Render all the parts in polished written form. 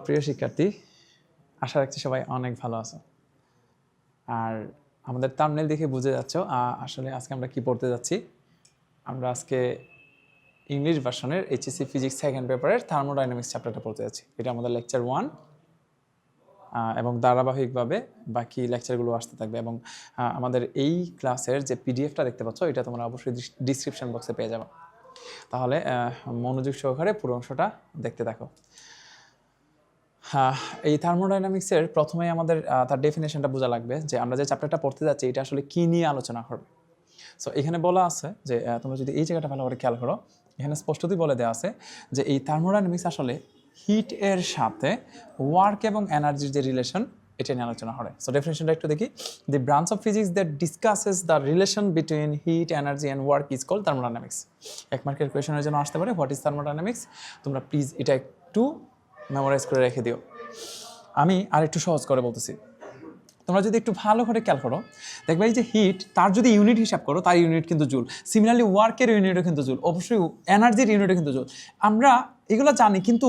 প্রিয় শিক্ষার্থী, আশা রাখছি সবাই অনেক ভালো আছো। আর আমাদের থাম্বনেল দেখে বুঝে যাচ্ছ আসলে আজকে আমরা কি পড়তে যাচ্ছি। আমরা আজকে ইংলিশ ভার্সনের এইচএসসি ফিজিক্স সেকেন্ড পেপারের থার্মোডাইনামিক্স চ্যাপ্টারটা পড়তে যাচ্ছি। এটা আমাদের লেকচার 1 এবং ধারাবাহিকভাবে বাকি লেকচারগুলো আসতে থাকবে। এবং আমাদের এই ক্লাসের যে পিডিএফটা দেখতে পাচ্ছ, এটা তোমরা অবশ্যই ডিসক্রিপশন বক্সে পেয়ে যাবে। তাহলে মনোযোগ সহকারে পুরো অংশটা দেখতে থাকো। এই থার্মোডাইনামিক্সের প্রথমেই আমাদের তার ডেফিনেশনটা বোঝা লাগবে যে আমরা যে চ্যাপ্টারটা পড়তে যাচ্ছি এটা আসলে কী নিয়ে আলোচনা করবে। সো এখানে বলা আছে যে তোমরা যদি এই জায়গাটা ভালো করে খেয়াল করো, এখানে স্পষ্টতই বলে দেওয়া আছে যে এই থার্মোডাইনামিক্স আসলে হিট এর সাথে ওয়ার্ক এবং এনার্জির যে রিলেশন এটা নিয়ে আলোচনা করে। সো ডেফিনেশনটা একটু দেখি। The branch of physics that discusses the relation between heat, energy and work is called thermodynamics. এক মার্কের কোয়েশনের জন্য আসতে পারে হোয়াট ইজ থার্মোডাইনামিক্স। তোমরা প্লিজ এটা একটু মেমোরাইজ করে রেখে দিও। আমি আর একটু সহজ করে বলতেছি। তোমরা যদি একটু ভালো করে খেয়াল করো, দেখবে এই যে হিট, তার যদি ইউনিট হিসাব করো তার ইউনিট কিন্তু জুল। সিমিলারলি ওয়ার্কের ইউনিটও কিন্তু জুল, অবশ্যই এনার্জির ইউনিটও কিন্তু জুল। আমরা এগুলো জানি, কিন্তু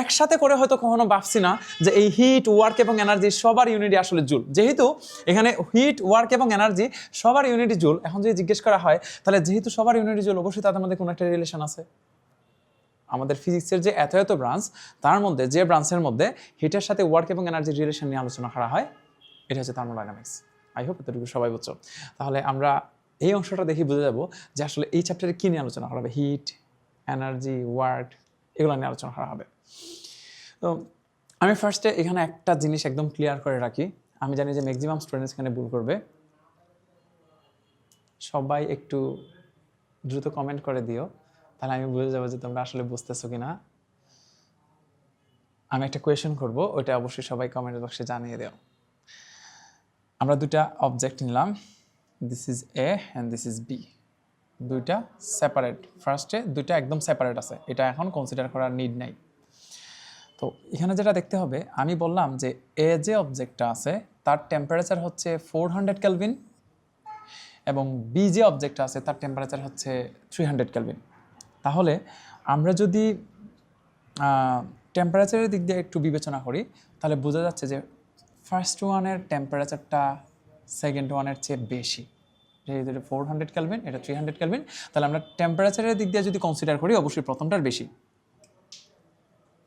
একসাথে করে হয়তো কখনো ভাবছি না যে এই হিট, ওয়ার্ক এবং এনার্জি সবার ইউনিটই আসলে জুল। যেহেতু এখানে হিট, ওয়ার্ক এবং এনার্জি সবার ইউনিটই জুল, এখন যদি জিজ্ঞেস করা হয় তাহলে যেহেতু সবার ইউনিটই জুল, অবশ্যই তাদের মধ্যে কোনো একটা রিলেশন আছে। আমাদের ফিজিক্সের যে এত ব্রাঞ্চ, তার মধ্যে যে ব্রাঞ্চের মধ্যে হিটের সাথে ওয়ার্ক এবং এনার্জির রিলেশন নিয়ে আলোচনা করা হয়, এটা হচ্ছে থার্মোডাইনামিক্স। আই হোপ এতটুকু সবাই বুঝছো। তাহলে আমরা এই অংশটা দেখি বুঝে যাব যে আসলে এই চ্যাপ্টারে কী নিয়ে আলোচনা করা হবে। হিট, এনার্জি, ওয়ার্ক এগুলো নিয়ে আলোচনা করা হবে। তো আমি ফার্স্টে এখানে একটা জিনিস একদম ক্লিয়ার করে রাখি। আমি জানি যে ম্যাক্সিমাম স্টুডেন্টস এখানে ভুল করবে। সবাই একটু দ্রুত কমেন্ট করে দিও, তাহলে আমি বুঝে যাবো যে তোমরা আসলে বুঝতেছো কিনা। আমি একটা কোয়েশন করব, ওইটা অবশ্যই সবাই কমেন্ট বক্সে জানিয়ে দাও। আমরা দুটা অবজেক্ট নিলাম, this is A and this is B. দুইটা সেপারেট, ফার্স্টে দুইটা একদম সেপারেট আছে, এটা এখন কনসিডার করার নিড নাই। তো এখানে যেটা দেখতে হবে, আমি বললাম যে এ যে অবজেক্টটা আছে তার টেম্পারেচার হচ্ছে 400 কেলভিন, এবং বি যে অবজেক্টটা আছে তার টেম্পারেচার হচ্ছে 300 কেলভিন। তাহলে আমরা যদি টেম্পারেচারের দিক দিয়ে একটু বিবেচনা করি, তাহলে বোঝা যাচ্ছে যে ফার্স্ট ওয়ানের টেম্পারেচারটা সেকেন্ড ওয়ানের চেয়ে বেশি। যেহেতু এটা 400 কেলভিন, এটা 300 কেলভিন, তাহলে আমরা টেম্পারেচারের দিক দিয়ে যদি কনসিডার করি, অবশ্যই প্রথমটার বেশি।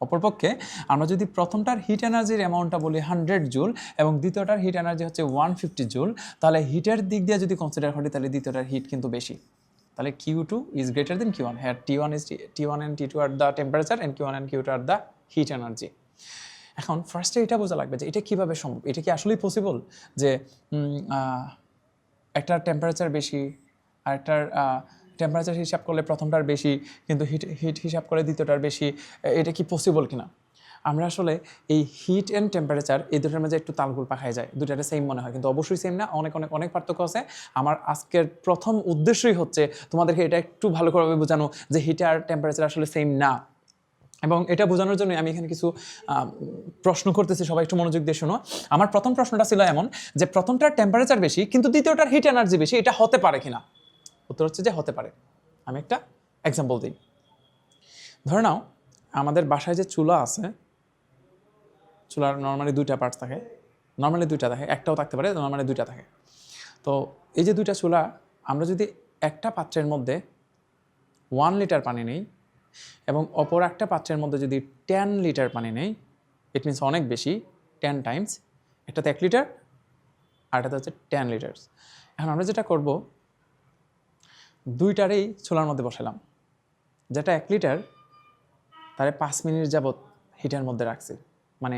অপরপক্ষে আমরা যদি প্রথমটার হিট এনার্জির অ্যামাউন্টটা বলি 100 জুল এবং দ্বিতীয়টার হিট এনার্জি হচ্ছে 150 জুল, তাহলে হিটের দিক দিয়ে যদি কনসিডার করি তাহলে দ্বিতীয়টার হিট কিন্তু বেশি। তাহলে Q2 is greater than Q1. Here T1 and T2 are the temperature and Q1 and Q2 are the heat energy. এখন ফার্স্টে এটা বোঝা লাগবে যে এটা কীভাবে সম্ভব, এটা কি আসলেই পসিবল যে একটার টেম্পারেচার বেশি আর একটার টেম্পারেচার হিসাব করলে প্রথমটার বেশি, কিন্তু হিট হিসাব করে দ্বিতীয়টার বেশি, এটা কি পসিবল কিনা। আমরা আসলে এই হিট অ্যান্ড টেম্পারেচার এই দুটোর মাঝে একটু তালগোল পাখায় যায়, দুটাটা সেম মনে হয়, কিন্তু অবশ্যই সেম না, অনেক অনেক অনেক পার্থক্য আছে। আমার আজকের প্রথম উদ্দেশ্যই হচ্ছে তোমাদেরকে এটা একটু ভালো করে বোঝানো যে হিট আর টেম্পারেচার আসলে সেম না। এবং এটা বোঝানোর জন্য আমি এখানে কিছু প্রশ্ন করতেছি, সবাই একটু মনোযোগ দিয়ে শোনো। আমার প্রথম প্রশ্নটা ছিল এমন যে প্রথমটার টেম্পারেচার বেশি কিন্তু দ্বিতীয়টার হিট এনার্জি বেশি, এটা হতে পারে কিনা। উত্তর হচ্ছে যে হতে পারে। আমি একটা এক্সাম্পল দিই। ধরে নাও আমাদের বাসায় যে চুলা আছে, চুলার নর্মালি দুইটা পার্টস থাকে, নর্মালি দুইটা থাকে, একটাও থাকতে পারে, নর্মালি দুইটা থাকে। তো এই যে দুইটা চুলা, আমরা যদি একটা পাত্রের মধ্যে 1 লিটার পানি নেই এবং অপর একটা পাত্রের মধ্যে যদি 10 লিটার পানি নেই, ইট মিনস অনেক বেশি, 10 টাইমস। একটাতে 1 লিটার আর এটাতে হচ্ছে 10 লিটার্স। এখন আমরা যেটা করব, দুইটারেই চুলার মধ্যে বসালাম। যেটা 1 লিটার তারে 5 মিনিট যাবত হিটের মধ্যে রাখছি, মানে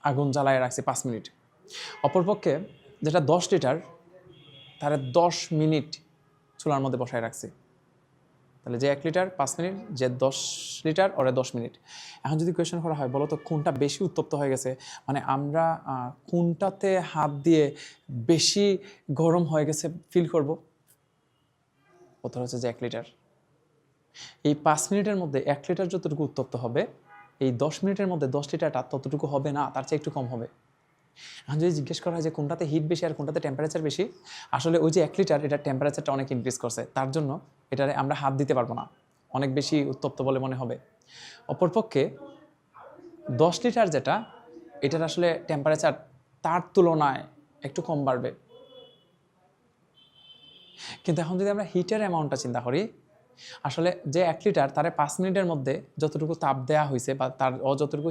আগুন জ্বালায় রাখছি 5 মিনিট। অপরপক্ষে যেটা 10 লিটার তারে 10 মিনিট চুলার মধ্যে বসায় রাখছি। তাহলে যে 1 লিটার 5 মিনিট, যে 10 লিটার ওরে 10 মিনিট। এখন যদি কোয়েশ্চেন করা হয়, বলো তো কোনটা বেশি উত্তপ্ত হয়ে গেছে, মানে আমরা কোনটাতে হাত দিয়ে বেশি গরম হয়ে গেছে ফিল করব। উত্তর হচ্ছে যে 1 লিটার। এই 5 মিনিটের মধ্যে 1 লিটার যতটুকু উত্তপ্ত হবে, এই 10 মিনিটের মধ্যে 10 লিটারটা ততটুকু হবে না, তার চেয়ে একটু কম হবে। এখন যদি জিজ্ঞেস করা হয় যে কোনটাতে হিট বেশি আর কোনটাতে টেম্পারেচার বেশি, আসলে ওই যে 1 লিটার, এটা টেম্পারেচারটা অনেক ইনক্রিজ করছে, তার জন্য এটারে আমরা হাত দিতে পারবো না, অনেক বেশি উত্তপ্ত বলে মনে হবে। অপরপক্ষে 10 লিটার যেটা, এটার আসলে টেম্পারেচার তার তুলনায় একটু কম বাড়বে। কিন্তু এখন যদি আমরা হিটের অ্যামাউন্টটা চিন্তা করি, আসলে যে 1 লিটার তারে 5 মিনিটের মধ্যে যতটুকু তাপ দেওয়া হয়েছে বা তার যতটুকু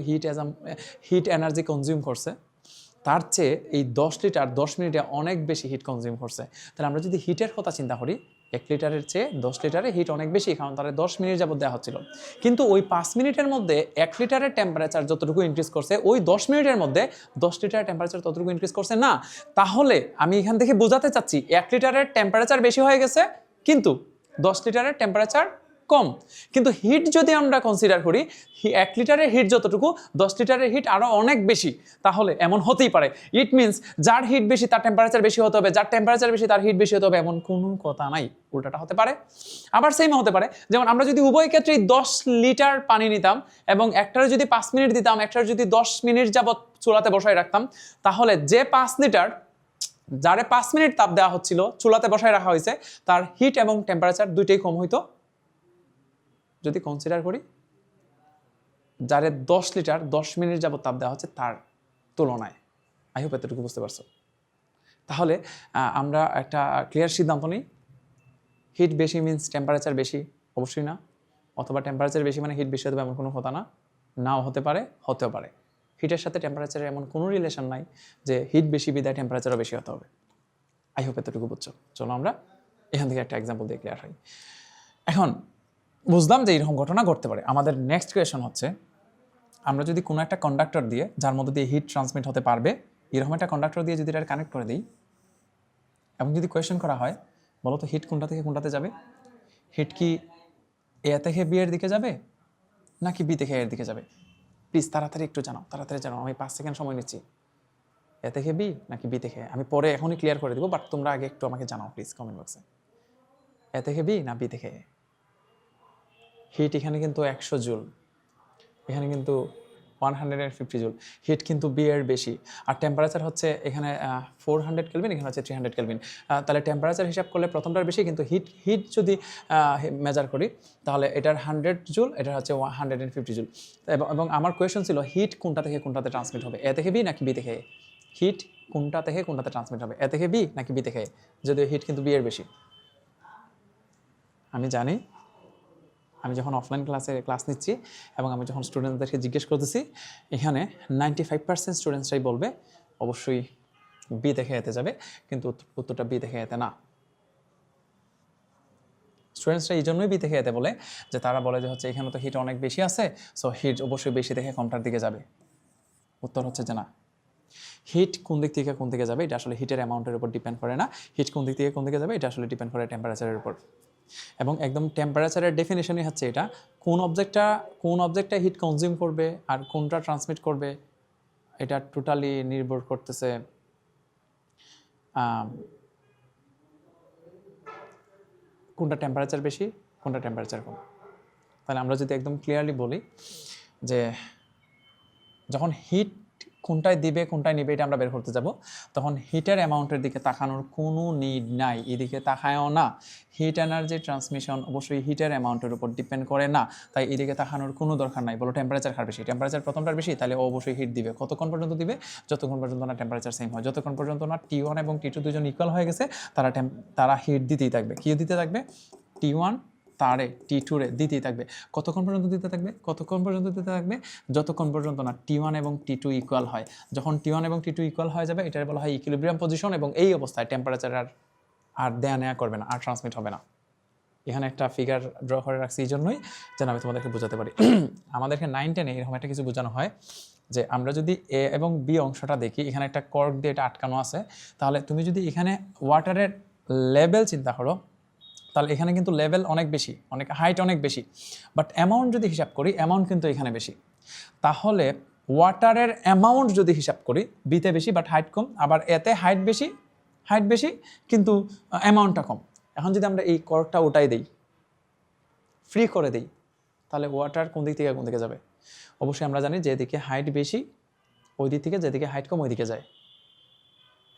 হিট এনার্জি কনজিউম করছে, তার চেয়ে এই 10 লিটার 10 মিনিটে অনেক বেশি হিট কনজিউম করছে। তাহলে আমরা যদি হিটের কথা চিন্তা করি, 1 লিটারের চেয়ে 10 লিটারে হিট অনেক বেশি, কারণ তারা 10 মিনিট যাবত দেওয়া হচ্ছিল। কিন্তু ওই 5 মিনিটের মধ্যে 1 লিটারের টেম্পারেচার যতটুকু ইনক্রিজ করছে, ওই 10 মিনিটের মধ্যে 10 লিটারের টেম্পারেচার ততটুকু ইনক্রিজ করছে না। তাহলে আমি এখান থেকে বোঝাতে চাচ্ছি 1 লিটারের টেম্পারেচার বেশি হয়ে গেছে, কিন্তু 10 লিটারের টেম্পারেচার কম। কিন্তু হিট যদি আমরা কনসিডার করি, 1 লিটারের হিট যতটুকু 10 লিটারের হিট আরও অনেক বেশি। তাহলে এমন হতেই পারে, ইট মিনস যার হিট বেশি তার টেম্পারেচার বেশি হতে হবে, যার টেম্পারেচার বেশি তার হিট বেশি হতে হবে, এমন কোনো কথা নাই। উল্টাটা হতে পারে। আবার সেম হতে পারে, যেমন আমরা যদি উভয় ক্ষেত্রেই 10 লিটার পানি নিতাম এবং একটার যদি 5 মিনিট দিতাম, একটার যদি 10 মিনিট যাবত চুলাতে বসায় রাখতাম, তাহলে যে 5 লিটার যারে 5 মিনিট তাপ দেওয়া হচ্ছিল, চুলাতে বসায় রাখা হয়েছে, তার হিট এবং টেম্পারেচার দুইটাই কম হইতো। যদি কনসিডার করি যারে 10 লিটার 10 মিনিট যাবত তাপ দেওয়া হচ্ছে তার তুলনায়। আই হোপ এতটুকু বুঝতে পারছো। তাহলে আমরা একটা ক্লিয়ার সিদ্ধান্ত নিই, হিট বেশি মিনস টেম্পারেচার বেশি, অবশ্যই না। অথবা টেম্পারেচার বেশি মানে হিট বেশি হতে হবে এমন কোনো কথা না, নাও হতে পারে, হতেও পারে। হিটের সাথে টেম্পারেচারের এমন কোনো রিলেশন নাই যে হিট বেশি বিদায় টেম্পারেচারও বেশি হতে হবে। আই হোপ এতটুকু বুঝছো। চলো আমরা এখান থেকে একটা এক্সাম্পল দিয়ে ক্লিয়ার হই। এখন বুঝলাম যে এরকম ঘটনা ঘটতে পারে। আমাদের নেক্সট কোয়েশন হচ্ছে, আমরা যদি কোনো একটা কন্ডাক্টর দিয়ে, যার মধ্যে দিয়ে হিট ট্রান্সমিট হতে পারবে, এরকম একটা কন্ডাক্টর দিয়ে যদি এটা কানেক্ট করে দিই এবং যদি কোয়েশন করা হয়, বলো তো হিট কোনটা থেকে কোনটাতে যাবে? হিট কি এ থেকে বি এর দিকে যাবে নাকি বি থেকে এর দিকে যাবে? প্লিজ তাড়াতাড়ি একটু জানাও, তাড়াতাড়ি জানাও, আমি 5 সেকেন্ড সময় নিচ্ছি। এ থেকে বি নাকি বি থেকে? আমি পরে এখনই ক্লিয়ার করে দিব, বাট তোমরা আগে একটু আমাকে জানাও প্লিজ কমেন্ট বক্সে। এ থেকে বি না বি থেকে? হিট এখানে কিন্তু 100 জুল, এখানে কিন্তু 150 জুল। হিট কিন্তু বি এর বেশি। আর টেম্পারেচার হচ্ছে এখানে 400 কেলভিন, এখানে হচ্ছে 300 কেলভিন। তাহলে টেম্পারেচার হিসাব করলে প্রথমটার বেশি, কিন্তু হিট যদি মেজার করি তাহলে এটার 100 জুল, এটার হচ্ছে 150 জুল। এবং আমার কোয়েশন ছিল হিট কোনটা থেকে কোনটাতে ট্রান্সমিট হবে, এ থেকে বি নাকি বি থেকে এ? হিট কোনটা থেকে কোনটাতে ট্রান্সমিট হবে, এ থেকে বি নাকি বি থেকে এ? যদিও হিট কিন্তু বি এর বেশি। আমি জানি, আমি যখন অফলাইন ক্লাস নিচ্ছি এবং আমি যখন স্টুডেন্টদেরকে জিজ্ঞেস করতেছি, এখানে 95% স্টুডেন্টসরাই বলবে অবশ্যই বি দেখে এতে যাবে, কিন্তু উত্তরটা বি দেখে এতে না। স্টুডেন্টসরা এই জন্যই বি দেখে এতে বলে যে তারা বলে যে হচ্ছে এখানে তো হিট অনেক বেশি আছে, সো হিট অবশ্যই বেশি দেখে কমটার দিকে যাবে। উত্তর হচ্ছে যে না, হিট কোন দিক থেকে কোন দিকে যাবে এটা আসলে হিটের অ্যামাউন্টের উপর ডিপেন্ড করে না। হিট কোন দিক থেকে কোন দিকে যাবে এটা আসলে ডিপেন্ড করে টেম্পারেচারের উপর। এবং একদম টেম্পারেচারের ডেফিনেশনই হচ্ছে এটা, কোন অবজেক্টটা হিট কনজিউম করবে আর কোনটা ট্রান্সমিট করবে, এটা টোটালি নির্ভর করতেছে কোনটা টেম্পারেচার বেশি, কোনটা টেম্পারেচার কম। তাহলে আমরা যদি একদম ক্লিয়ারলি বলি যে যখন হিট কোনটায় দিবে কোনটায় নিবে এটা আমরা বের করতে যাব, তখন হিটের অ্যামাউন্টের দিকে তাকানোর কোনো নিড নাই, এদিকে তাকায়ও না। হিট এনার্জি ট্রান্সমিশন অবশ্যই হিটের অ্যামাউন্টের উপর ডিপেন্ড করে না, তাই এদিকে তাকানোর কোনো দরকার নাই। বলো টেম্পারেচার কার বেশি? টেম্পারেচার প্রথমটার বেশি, তাহলে অবশ্যই হিট দিবে। কতক্ষণ পর্যন্ত দিবে? যতক্ষণ পর্যন্ত না টেম্পারেচার সেম হয়, যতক্ষণ পর্যন্ত না T1 এবং T2 দুজন ইকুয়াল হয়ে গেছে, তারা হিট দিতেই থাকবে। কি দিতে থাকবে? T1 তারে T2 রে দিতেই থাকবে। কতক্ষণ পর্যন্ত দিতে থাকবে? কতক্ষণ পর্যন্ত দিতে থাকবে? যতক্ষণ পর্যন্ত না T1 এবং T2 ইকুয়াল হয়। যখন T1 এবং T2 ইকুয়াল হয়ে যাবে, এটার বলা হয় ইকুইলিব্রিয়াম পজিশন, এবং এই অবস্থায় টেম্পারেচার আর দেয়া নেয়া করবে না, আর ট্রান্সমিট হবে না। এখানে একটা ফিগার ড্র করে রাখছি এই জন্যই যেন আমি তোমাদেরকে বোঝাতে পারি। আমাদেরকে 9-10 এরকম একটা কিছু বোঝানো হয় যে আমরা যদি এ এবং বি অংশটা দেখি, এখানে একটা কর্ক দিয়ে এটা আটকানো আছে, তাহলে তুমি যদি এখানে ওয়াটারের লেভেল চিন্তা করো, তাহলে এখানে কিন্তু লেভেল অনেক বেশি, অনেক হাইট অনেক বেশি, বাট অ্যামাউন্ট যদি হিসাব করি, অ্যামাউন্ট কিন্তু এখানে বেশি। তাহলে ওয়াটারের অ্যামাউন্ট যদি হিসাব করি, বিতে বেশি বাট হাইট কম, আবার এতে হাইট বেশি কিন্তু অ্যামাউন্টটা কম। এখন যদি আমরা এই কর্কটা ওটাই দেই, ফ্রি করে দেই, তাহলে ওয়াটার কোন দিক থেকে কোন দিকে যাবে? অবশ্যই আমরা জানি যেদিকে হাইট বেশি ওই দিক থেকে, যেদিকে হাইট কম ওই দিকে যায়।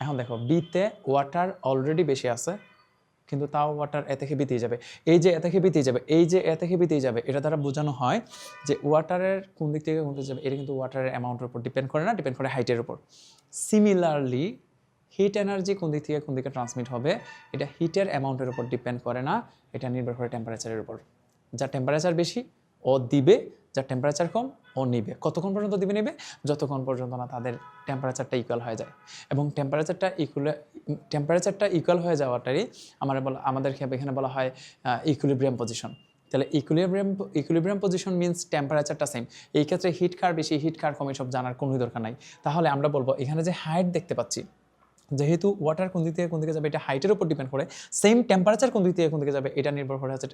এখন দেখো, বিতে ওয়াটার অলরেডি বেশি আছে, কিন্তু তাও ওয়াটার এ থেকে বিতেই যাবে। এই যে এ থেকে বিতেই যাবে, এই যে এ থেকে বিতেই যাবে, এটা দ্বারা বোঝানো হয় যে ওয়াটারের কোন দিক থেকে কোন দিকে যাবে, এটা কিন্তু ওয়াটারের অ্যামাউন্টের উপর ডিপেন্ড করে না, ডিপেন্ড করে হাইটের উপর। সিমিলারলি হিট এনার্জি কোন দিক থেকে কোন দিকে ট্রান্সমিট হবে, এটা হিটের অ্যামাউন্টের উপর ডিপেন্ড করে না, এটা নির্ভর করে টেম্পারেচারের উপর। যার টেম্পারেচার বেশি ও দিবে, যার টেম্পারেচার কম ও নিবে। কতক্ষণ পর্যন্ত দিবে নেবে? যতক্ষণ পর্যন্ত না তাদের টেম্পারেচারটা ইকুয়াল হয়ে যায়। এবং টেম্পারেচারটা ইকুয়াল হয়ে যাওয়াটারই আমাদের এখানে বলা হয় ইকুইলিব্রিয়াম পজিশন। তাহলে ইকুইলিব্রিয়াম পজিশন মিনস টেম্পারেচারটা সেম। এই ক্ষেত্রে হিট কার বেশি, হিট কার কম এসব জানার কোনো দরকার নাই। তাহলে আমরা বলবো এখানে যে হাইট দেখতে পাচ্ছি, যেহেতু ওয়াটার কোন দিক থেকে কোন দিকে যাবে এটা হাইটের উপর ডিপেন্ড করে, সেম টেম্পারেচার কোন দিক থেকে কোন দিকে যাবে এটা নির্ভর করে হচ্ছে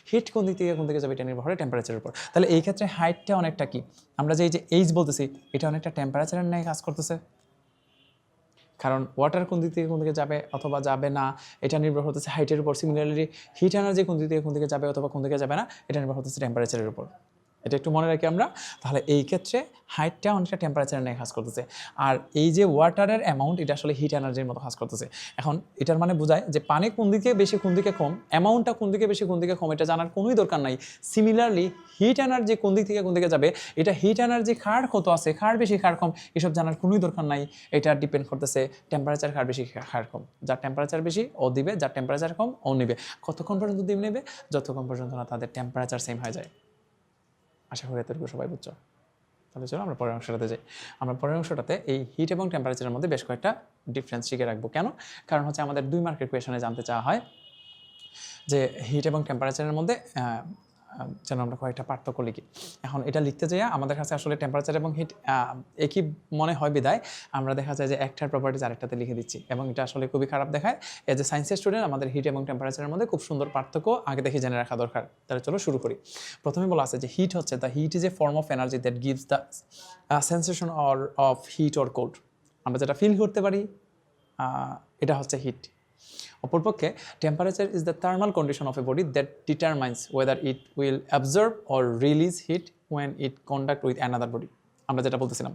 হিট কোন দিক থেকে কোন দিকে যাবে এটা নির্ভর করে টেম্পারেচারের উপর। তাহলে এই ক্ষেত্রে হাইটটা অনেকটা কি, আমরা যে এই যে এইচ বলতেছি এটা অনেকটা টেম্পারেচারের ন্যায় কাজ করতেছে। কারণ ওয়াটার কোন দিক থেকে কোন দিকে যাবে অথবা যাবে না এটা নির্ভর করতেছে হাইটের উপর। সিমিলারলি হিট এনার্জি কোন দিক থেকে কোন দিকে যাবে অথবা কোন দিকে যাবে না এটা নির্ভর করতেছে টেম্পারেচারের উপর। এটা একটু মনে রাখি আমরা। তাহলে এই ক্ষেত্রে হাইটটা অনেকটা টেম্পারেচারের নিয়ে কাজ করতেছে, আর এই যে ওয়াটারের অ্যামাউন্ট এটা আসলে হিট এনার্জির মতো কাজ করতেছে। এখন এটার মানে বোঝায় যে পানি কোন দিকে বেশি কোন দিকে কম, অ্যামাউন্টটা কোন দিকে বেশি কোন দিকে কম এটা জানার কোনোই দরকার নাই। সিমিলারলি হিট এনার্জি কোন দিক থেকে কোন দিকে যাবে, এটা হিট এনার্জি কার কত আছে, কার বেশি কার কম এসব জানার কোনোই দরকার নাই। এটা ডিপেন্ড করতেছে টেম্পারেচার কার বেশি কার কম। যার টেম্পারেচার বেশি ও দিবে, যার টেম্পারেচার কম ও নিবে। কতক্ষণ পর্যন্ত দিবে নেবে? যতক্ষণ পর্যন্ত না তাদের টেম্পারেচার সেম হয়ে যায়। আশা করি এতটুকু সবাই বুঝছো। তাহলে চলো আমরা পরের অংশটাতে যাই। আমরা পরের অংশটাতে এই হিট এবং টেম্পারেচারের মধ্যে বেশ কয়েকটা ডিফারেন্স শিখে রাখবো। কেন? কারণ হচ্ছে আমাদের 2 মার্কের কোয়েশনে জানতে চাওয়া হয় যে হিট এবং টেম্পারেচারের মধ্যে যেন আমরা কয়েকটা পার্থক্য লিখি। এখন এটা লিখতে যাই আমাদের কাছে আসলে টেম্পারেচার এবং হিট একই মনে হয় বিদায় আমরা দেখা যায় যে একটার প্রপার্টিজ আরেকটাতে লিখে দিচ্ছি, এবং এটা আসলে খুবই খারাপ দেখায়। এজ এ সায়েন্সের স্টুডেন্ট আমাদের হিট এবং টেম্পারেচারের মধ্যে খুব সুন্দর পার্থক্য আগে দেখে জেনে রাখা দরকার। তাহলে চলো শুরু করি। প্রথমে বলা আছে যে হিট হচ্ছে the heat is a form of energy that gives the sensation of heat or cold. আমরা যেটা ফিল করতে পারি এটা হচ্ছে হিট। অপরপক্ষে temperature is the thermal condition of a body that determines whether it will absorb or release heat when it conduct with another body. আমরা যেটা বলতেছিলাম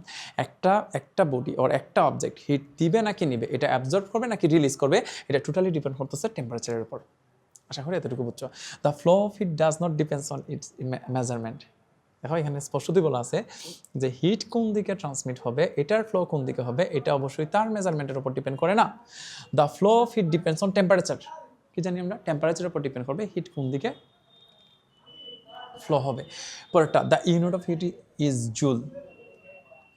একটা বডি ওর একটা অবজেক্ট হিট দিবে নাকি নিবে, এটা অ্যাবজর্ব করবে নাকি রিলিজ করবে, এটা টোটালি ডিপেন্ড করতেছে টেম্পারেচারের উপর। আশা করি এতটুকু বুঝছো। The flow of heat does not depends on it's measurement. দেখো এখানে স্পষ্টতই বলা আছে যে হিট কোন দিকে ট্রান্সমিট হবে, এটার ফ্লো কোন দিকে হবে এটা অবশ্যই তার মেজারমেন্টের উপর ডিপেন্ড করে না। The flow of heat depends on temperature. কি জানি আমরা? টেম্পারেচারের উপর ডিপেন্ড করবে হিট কোন দিকে ফ্লো হবে। পরেরটা the unit of heat is joule.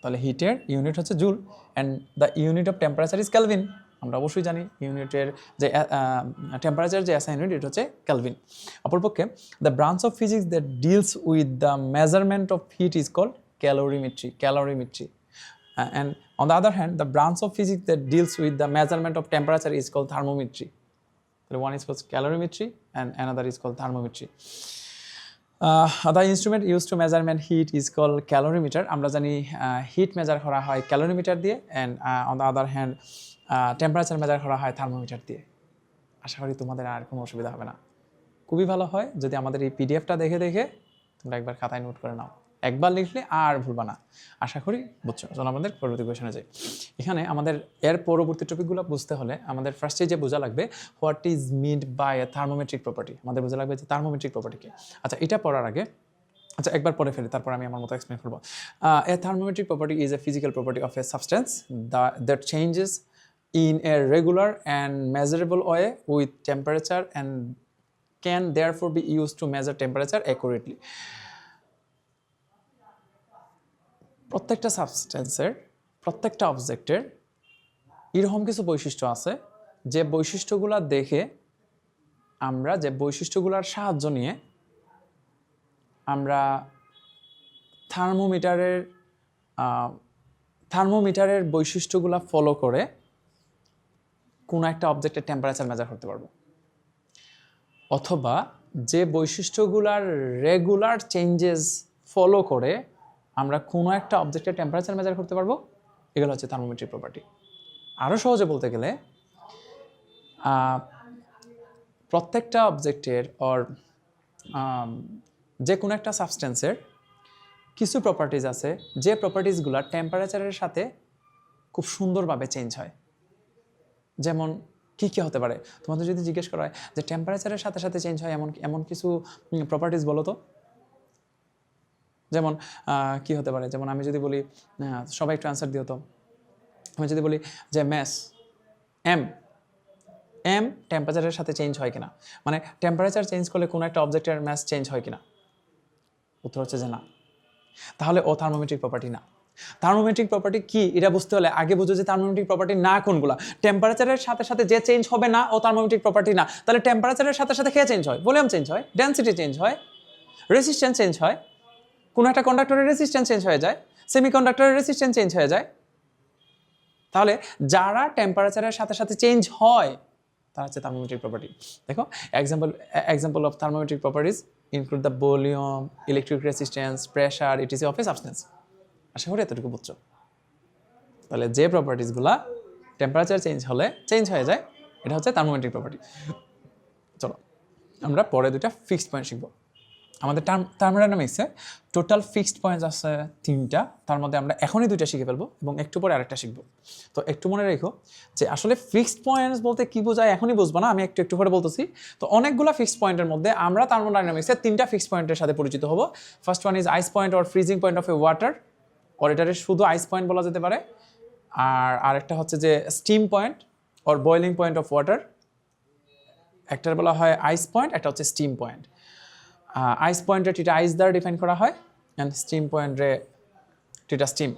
তাহলে হিটের ইউনিট হচ্ছে joule, and the unit of temperature is kelvin. আমরা অবশ্যই জানি ইউনিটের যে টেম্পারেচার যে এসআই ইউনিট এটা হচ্ছে কেলভিন। অপরপক্ষে the branch of physics that deals with the measurement of heat is called calorimetry. And on the other hand, the branch of physics that deals with the measurement of temperature is called thermometry. So one is called calorimetry and another is called thermometry. The instrument used to measurement heat is called calorimeter. আমরা জানি hit measure করা হয় calorimeter দিয়ে, and on the other hand temperature measure করা হয় thermometer দিয়ে। আশা করি তোমাদের আর কোনো অসুবিধা হবে না। খুবই ভালো হয় যদি আমাদের এই পিডিএফটা দেখে দেখে তোমরা একবার খাতায় নোট করে নাও, একবার লিখলে আর ভুলবা না। আশা করি বুঝছো। চলো আমাদের পরবর্তী কোয়েশনে যাই। এখানে আমাদের এর পরবর্তী টপিকগুলো বুঝতে হলে আমাদের ফার্স্টে যে বোঝা লাগবে what is meant by a thermometric property. আমাদের বোঝা লাগবে যে থার্মোমেট্রিক প্রপার্টি কি। আচ্ছা এটা পড়ার আগে একবার পরে ফেলি, তারপর আমি আমার মতো এক্সপ্লেন করবো। A thermometric property is a physical property of a substance that changes in a regular and measurable way with temperature and can therefore be used to measure temperature accurately. প্রত্যেকটা সাবস্টেন্সের প্রত্যেকটা অবজেক্টের এরকম কিছু বৈশিষ্ট্য আছে যে বৈশিষ্ট্যগুলো দেখে আমরা যে বৈশিষ্ট্যগুলোর সাহায্য নিয়ে আমরা থার্মোমিটারের বৈশিষ্ট্যগুলো ফলো করে কোনো একটা অবজেক্টের টেম্পারেচার মেজার করতে পারবো, অথবা যে বৈশিষ্ট্যগুলার রেগুলার চেঞ্জেস ফলো করে আমরা কোনো একটা অবজেক্টের টেম্পারেচার মেজার করতে পারবো। এগুলো হচ্ছে থার্মোমেট্রিক প্রপার্টি। আরও সহজে বলতে গেলে প্রত্যেকটা অবজেক্টের যে কোনো একটা সাবস্টেন্সের কিছু প্রপার্টিজ আছে যে প্রপার্টিজগুলো টেম্পারেচারের সাথে খুব সুন্দরভাবে চেঞ্জ হয়। যেমন কী কী হতে পারে? তোমাদের যদি জিজ্ঞেস করা হয় যে টেম্পারেচারের সাথে সাথে চেঞ্জ হয় এমন এমন কিছু প্রপার্টিস বলো তো। যেমন কি হতে পারে? যেমন আমি যদি বলি, সবাই একটু অ্যান্সার দিও তো। আমি যদি বলি যে ম্যাস এম এম টেম্পারেচারের সাথে চেঞ্জ হয় কিনা, মানে টেম্পারেচার চেঞ্জ করলে কোনো একটা অবজেক্টের ম্যাস চেঞ্জ হয় কিনা? উত্তর হচ্ছে যে না। তাহলে ও থার্মোমেট্রিক প্রপার্টি না। থার্মোমেট্রিক প্রপার্টি কি এটা বুঝতে হলে আগে বুঝো যে থার্মোমেট্রিক প্রপার্টি না কোনগুলা। টেম্পারেচারের সাথে সাথে যে চেঞ্জ হবে না ও থার্মোমেট্রিক প্রপার্টি না। তাহলে টেম্পারেচারের সাথে সাথে কে চেঞ্জ হয়? ভলিউম চেঞ্জ হয়, ডেনসিটি চেঞ্জ হয়, রেসিস্ট্যান্স চেঞ্জ হয়, কোনো একটা কন্ডাক্টরের রেসিস্ট্যান্স চেঞ্জ হয়ে যায়, সেমিকন্ডাক্টরের রেসিস্ট্যান্স চেঞ্জ হয়ে যায়। তাহলে যারা টেম্পারেচারের সাথে সাথে চেঞ্জ হয় তারা হচ্ছে থার্মোমেট্রিক প্রপার্টি। দেখো example of thermometric properties include the volume, electric resistance, pressure, ETC of a substance. আশা করি এতটুকু বুঝছো। তাহলে যে প্রপার্টিসগুলা টেম্পারেচার চেঞ্জ হলে চেঞ্জ হয়ে যায় এটা হচ্ছে থার্মোমেট্রিক প্রপার্টি। চলো আমরা পরে দুটা ফিক্সড পয়েন্ট শিখবো। আমাদের থার্মোডাইনামিক্সে টোটাল ফিক্সড পয়েন্টস আছে 3টা, তার মধ্যে আমরা এখনই 2টা শিখে ফেলবো এবং একটু পরে আরেকটা শিখবো। তো একটু মনে রেখো যে আসলে ফিক্সড পয়েন্টস বলতে কী বোঝায় এখনই বুঝবো না, আমি একটু একটু করে বলতেছি। তো অনেকগুলো ফিক্সড পয়েন্টের মধ্যে আমরা থার্মোডাইনামিক্সে 3টা ফিক্সড পয়েন্টের সাথে পরিচিত হবো। First one is ice point or freezing point of a water, or এটারে শুধু আইস পয়েন্ট বলা যেতে পারে। আর আরেকটা হচ্ছে যে steam point or boiling point of water. একটার বলা হয় আইস পয়েন্ট, একটা হচ্ছে স্টিম পয়েন্ট। আইস পয়েন্টে টিটা আইস দ্বারা ডিফাইন করা হয় অ্যান্ড স্টিম পয়েন্টে টিটা স্টিম।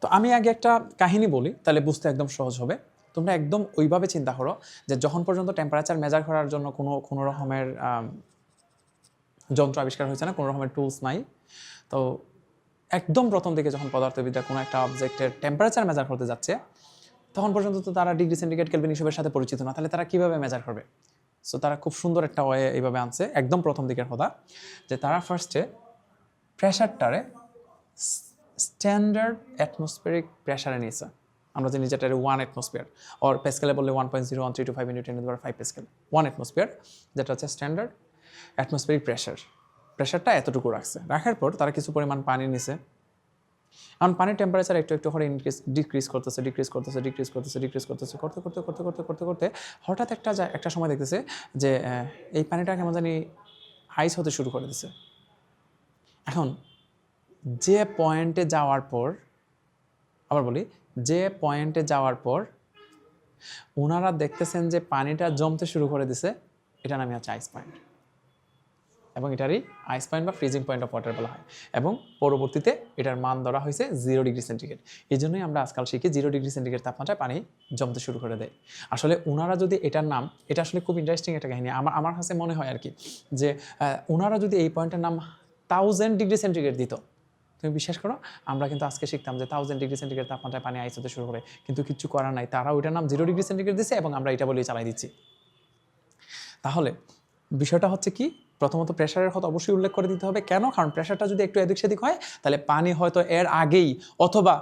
তো আমি আগে একটা কাহিনী বলি, তাহলে বুঝতে একদম সহজ হবে। তোমরা একদম ওইভাবে চিন্তা করো যে যখন পর্যন্ত টেম্পারেচার মেজার করার জন্য কোনো রকমের যন্ত্র আবিষ্কার হয়েছে না, কোনো রকমের টুলস নাই, তো একদম প্রথম দিকে যখন পদার্থবিদ্যা কোনো একটা অবজেক্টের টেম্পারেচার মেজার করতে যাচ্ছে তখন পর্যন্ত তো তারা ডিগ্রি সেন্টিগ্রেড কেলভিন হিসেবের সাথে পরিচিত না, তাহলে তারা কীভাবে মেজার করবে? সো তারা খুব সুন্দর একটা ওয়ে এইভাবে আনছে একদম প্রথম দিকের কথা, যে তারা ফার্স্টে প্রেশারটারে স্ট্যান্ডার্ড অ্যাটমসফিয়ারিক প্রেশারে নিয়েছে। আমরা জানি যেটা 1 অ্যাটমসফিয়ার, অর প্যাসকেলে বললে 1.0132 × 10⁵ প্যাসকেল, 1 অ্যাটমসফিয়ার, যেটা হচ্ছে স্ট্যান্ডার্ড অ্যাটমসফিয়ারিক প্রেশারটা এতটুকু রাখার পর তারা কিছু পরিমাণ পানি নিছে। এখন পানির টেম্পারেচার একটু একটু করে ডিক্রিজ করতেছে করতে হঠাৎ একটা সময় দেখতেছে যে এই পানিটা কেমন জানি আইস হতে শুরু করে দিছে। এখন যে পয়েন্টে যাওয়ার পর ওনারা দেখতেছেন যে পানিটা জমতে শুরু করে দিছে, এটা নামে হচ্ছে আইস পয়েন্ট, এবং এটারই আইস পয়েন্ট বা ফ্রিজিং পয়েন্ট অফ ওয়াটার বলা হয়। এবং পরবর্তীতে এটার মান ধরা হয়েছে 0 ডিগ্রি সেন্টিগ্রেড। এই জন্যই আমরা আজকাল শিখি 0 ডিগ্রি সেন্টিগ্রেড তাপমাত্রায় পানি জমতে শুরু করে দেয়। আসলে ওনারা যদি এটার নাম, এটা আসলে খুব ইন্টারেস্টিং একটা কাহিনী আমার কাছে মনে হয় আর কি, যে ওনারা যদি এই পয়েন্টের নাম 1000 ডিগ্রি সেন্টিগ্রেড দিত, তুমি বিশ্বাস করো আমরা কিন্তু আজকে শিখতাম যে 1000 ডিগ্রি সেন্টিগ্রেড তাপমাত্রায় পানি আইস হতে শুরু করে, কিন্তু কিচ্ছু করার নাই, তারা ওইটার নাম 0 ডিগ্রি সেন্টিগ্রেড দিচ্ছে এবং আমরা এটা বলেই চালাই দিচ্ছি। তাহলে বিষয়টা হচ্ছে কি, প্রথমত প্রেশারের কথা অবশ্যই উল্লেখ করে দিতে হবে। কেন? কারণ প্রেশারটা যদি একটু এদিক সেদিক হয় তাহলে পানি হয়তো এর আগেই অথবা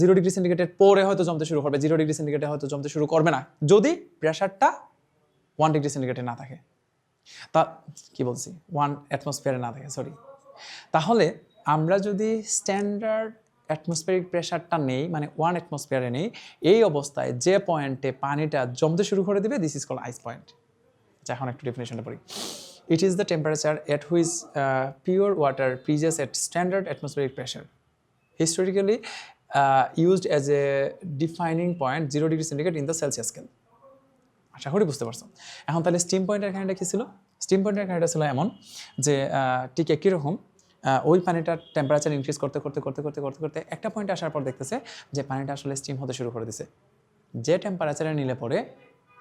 0 ডিগ্রি সেন্টিগ্রেডের পরে হয়তো জমতে শুরু করবে, 0 ডিগ্রি সেন্টিগ্রেডে হয়তো জমতে শুরু করবে না যদি প্রেশারটা 1 ডিগ্রি সেন্টিগ্রেডে না থাকে। তা কি বলছি, 1 অ্যাটমসফিয়ারে না থাকে, সরি। তাহলে আমরা যদি স্ট্যান্ডার্ড অ্যাটমসফিয়ারিক প্রেশারটা নেই, মানে 1 অ্যাটমসফিয়ারে নেই, এই অবস্থায় যে পয়েন্টে পানিটা জমতে শুরু করে দেবে, this is called ice point. এখন একটু ডেফিনেশনটা পড়ি। It is the temperature at which pure water freezes at standard atmospheric pressure. Historically used as a defining point 0 degree centigrade in the Celsius scale. আশা করি বুঝতে পারছো। এখন তাহলে স্টিম পয়েন্টের কাহিনীটা কী ছিল? স্টিম পয়েন্টের কাহিনীটা ছিল এমন যে ঠিক একই রকম ওই পানিটার টেম্পারেচার ইনক্রিজ করতে একটা পয়েন্টে আসার পর দেখতেছে যে পানিটা আসলে স্টিম হতে শুরু করে দিছে। যে টেম্পারেচারে নিলে পরে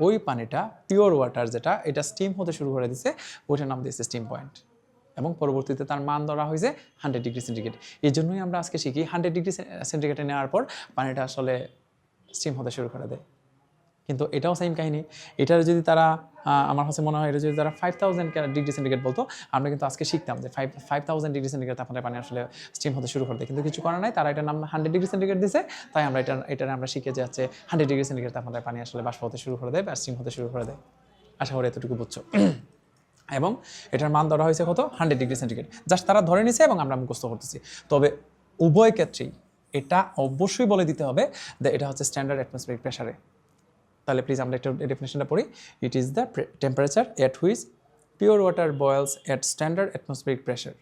ওই পানিটা পিওর ওয়াটার যেটা, এটা স্টিম হতে শুরু করে দিছে, ওইটার নাম দিয়েছে স্টিম পয়েন্ট। এবং পরবর্তীতে তার মান ধরা হয়েছে 100 ডিগ্রি সেন্টিগ্রেড। এই জন্যই আমরা আজকে শিখি 100 ডিগ্রি সেন্টিগ্রেডে নেওয়ার পর পানিটা আসলে স্টিম হতে শুরু করে দেয়। কিন্তু এটাও সেম কাহিনী। এটার যদি তারা আমার কাছে মনে হয় এটা যদি তারা 5000 ডিগ্রি সেন্টিগ্রেড বলতো, আমরা কিন্তু আজকে শিখতাম যে 5000 ডিগ্রি সেন্টিগ্রেড তাপমাত্রায় পানি আসলে স্টিম হতে শুরু করে দেয়। কিন্তু কিছু করার নাই, তারা এটার নাম 100 ডিগ্রি সেন্টিগ্রেড দিছে, তাই আমরা এটা আমরা শিখে যাচ্ছে 100 ডিগ্রি সেন্টিগ্রেড তাপমাত্রায় পানি আসলে বাষ্প হতে শুরু করে দেয় বা স্টিম হতে শুরু করে দেয়। আশা করি এতটুকু বুঝছো। এবং এটার মান ধরা হয়েছে কত? 100 ডিগ্রি সেন্টিগ্রেড। জাস্ট তারা ধরে নিছে এবং আমরা মুখস্থ করতেছি। তবে উভয় ক্ষেত্রেই এটা অবশ্যই বলে দিতে হবে যে এটা হচ্ছে স্ট্যান্ডার্ড অ্যাটমসফিয়ারিক প্রেশারে। তাহলে প্লিজ আমরা একটা ডেফিনেশনটা পড়ি। It is the temperature at which pure water বয়েলস at standard atmospheric pressure.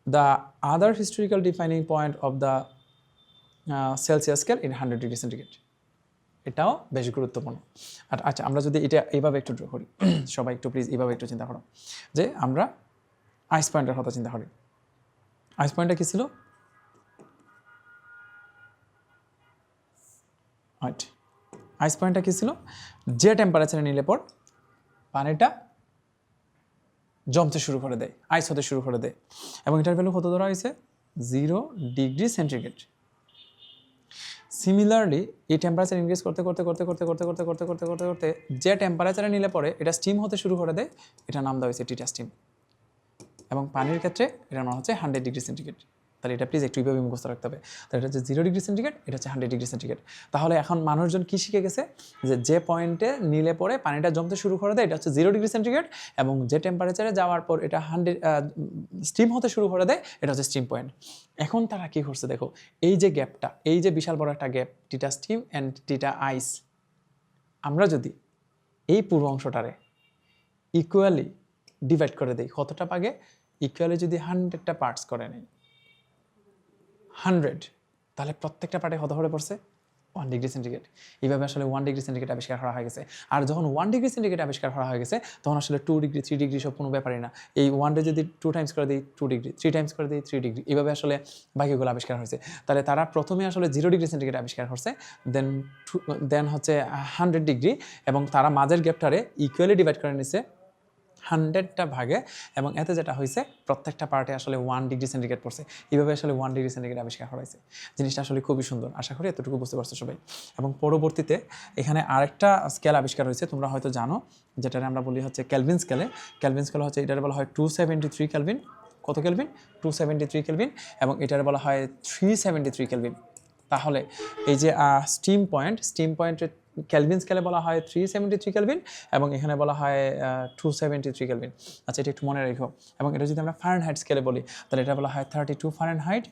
The other historical defining point of the Celsius scale in 100 degree centigrade. এটাও বেশ গুরুত্বপূর্ণ। আর আচ্ছা, আমরা যদি এটা এইভাবে একটু ড্র করি, সবাই একটু প্লিজ এইভাবে একটু চিন্তা করো যে আমরা আইস পয়েন্টের কথা চিন্তা করি। আইস পয়েন্টটা কী ছিল? আইস পয়েন্টটা কী ছিল? যে টেম্পারেচারে নিলে পর পানিটা জমতে শুরু করে দেয়, আইস হতে শুরু করে দেয়, এবং এটার ভ্যালু কত ধরা হয়েছে? 0 ডিগ্রি সেন্টিগ্রেড। সিমিলারলি এই টেম্পারেচার ইনক্রিজ করতে করতে করতে করতে করতে করতে করতে করতে করতে করতে যে টেম্পারেচারে নিলে পরে এটা স্টিম হতে শুরু করে দেয়, এটা নাম দেওয়া হয়েছে টিটা স্টিম। এবং পানির ক্ষেত্রে এটার নাম হচ্ছে 100 ডিগ্রি সেন্টিগ্রেড। তাহলে এটা প্লিজ একটু এইভাবে মুখস্থ রাখতে হবে। তাহলে এটা হচ্ছে 0 ডিগ্রি সেন্টিগ্রেড, এটা হচ্ছে 100 ডিগ্রি সেন্টিগ্রেড। তাহলে এখন মানুষজন কী শিখে গেছে? যে পয়েন্টে নিলে পরে পানিটা জমতে শুরু করে দেয় এটা হচ্ছে 0 ডিগ্রি সেন্টিগ্রেড, এবং যে টেম্পারেচারে যাওয়ার পর এটা 100 স্টিম হতে শুরু করে দেয় এটা হচ্ছে স্টিম পয়েন্ট। এখন তারা কী করছে দেখো, এই যে গ্যাপটা, এই যে বিশাল বড় একটা গ্যাপ, টিটা স্টিম অ্যান্ড টিটা আইস, আমরা যদি এই পুরো অংশটারে ইকুয়ালি ডিভাইড করে দিই, কতটা ভাগে? ইকুয়ালি যদি 100টা পার্টস করে নেই, 100, তাহলে প্রত্যেকটা পার্টে কত করে পড়ছে? 1 ডিগ্রি সেন্টিগ্রেড। এইভাবে আসলে 1 ডিগ্রি সেন্টিগ্রেড আবিষ্কার করা হয়ে গেছে। আর যখন 1 ডিগ্রি সেন্টিগ্রেড আবিষ্কার করা হয়ে গেছে, তখন আসলে 2 ডিগ্রি 3 ডিগ্রি সব কোনো ব্যাপারই না। এই 1 ডে যদি 2 টাইমস করে দিই 2 ডিগ্রি, 3 টাইমস করে দিই 3 ডিগ্রি, এইভাবে আসলে বাকিগুলো আবিষ্কার হয়েছে। তাহলে তারা প্রথমে আসলে 0 ডিগ্রি সেন্টিগ্রেড আবিষ্কার করছে, দেন হচ্ছে 100 ডিগ্রি, এবং তারা মাঝের গ্যাপটারে ইকুয়ালি ডিভাইড করে নিছে 100টা ভাগে, এবং এতে যেটা হয়েছে প্রত্যেকটা পার্টে আসলে 1 ডিগ্রি সেন্টিগ্রেড পড়ছে। এইভাবে আসলে 1 ডিগ্রি সেন্টিগ্রেড আবিষ্কার করা হয়েছে। জিনিসটা আসলে খুবই সুন্দর, আশা করি এতটুকু বুঝতে পারছো সবাই। এবং পরবর্তীতে এখানে আরেকটা স্কেল আবিষ্কার হয়েছে, তোমরা হয়তো জানো, যেটারে আমরা বলি হচ্ছে ক্যালভিন স্কেলে। ক্যালভিন স্কেল হচ্ছে, এটার বলা হয় 273 ক্যালভিন। কত ক্যালভিন? 273 ক্যালভিন। এবং এটার বলা হয় 373 ক্যালভিন। তাহলে এই যে স্টিম পয়েন্টের ক্যালভিন স্কেলে বলা হয় 373 ক্যালভিন, এবং এখানে বলা হয় 273 ক্যালভিন। আচ্ছা, এটা একটু মনে রেখো। এবং এটা যদি আমরা ফারেনহাইট স্কেলে বলি, তাহলে এটা বলা হয় 32 ফারেনহাইট।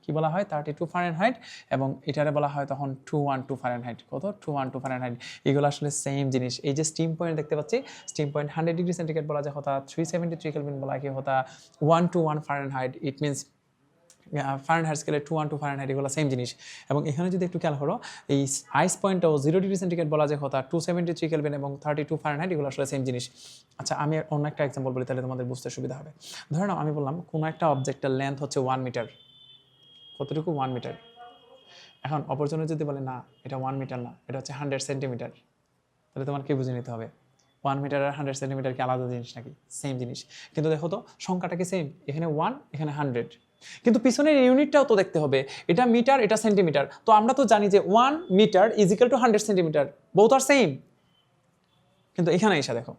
কি বলা হয়? 32 ফারেনহাইট। এবং এটারে বলা হয় তখন 212 ফারেনহাইট। কত? 212 ফারেনহাইট। এগুলো আসলে সেম জিনিস। এই যে স্টিম পয়েন্ট দেখতে পাচ্ছি, স্টিম পয়েন্ট 100 ডিগ্রি সেন্টিগ্রেড বলা যায় হতা, 373 ক্যালভিন বলা কি হতা 121 ফারেনহাইট। ইট মিনস ফারেনহাইট স্কেলে 212 ফারেনহাইট, এগুলো সেম জিনিস। এবং এখানে যদি একটু খেয়াল করো, এই আইস পয়েন্টটাও 0 ডিগ্রি সেন্টিগ্রেড বলা যায় কথা, 273 কেলভিন এবং 32 ফারেনহাইট, এগুলো আসলে সেম জিনিস। আচ্ছা, আমি অন্য একটা এক্সাম্পল বলি, তাহলে তোমাদের বুঝতে সুবিধা হবে। ধরে নাও আমি বললাম কোনো একটা অবজেক্টের লেন্থ হচ্ছে 1 মিটার। কতটুকু? 1 মিটার। এখন অপরজনে যদি বলে না, এটা 1 মিটার না, এটা হচ্ছে 100 সেন্টিমিটার, তাহলে তোমার কি বুঝে নিতে হবে? 1 মিটার আর 100 সেন্টিমিটার কি আলাদা জিনিস নাকি? সেম জিনিস। কিন্তু দেখো তো সংখ্যাটা কি সেম? এখানে 1, এখানে 100, কিন্তু পিছনের ইউনিটটাও তো দেখতে হবে। এটা মিটার, এটা সেন্টিমিটার। তো আমরা তো জানি যে 1 metre is equal to 100 centimetre, both are same. কিন্তু এখানে এসে দেখো,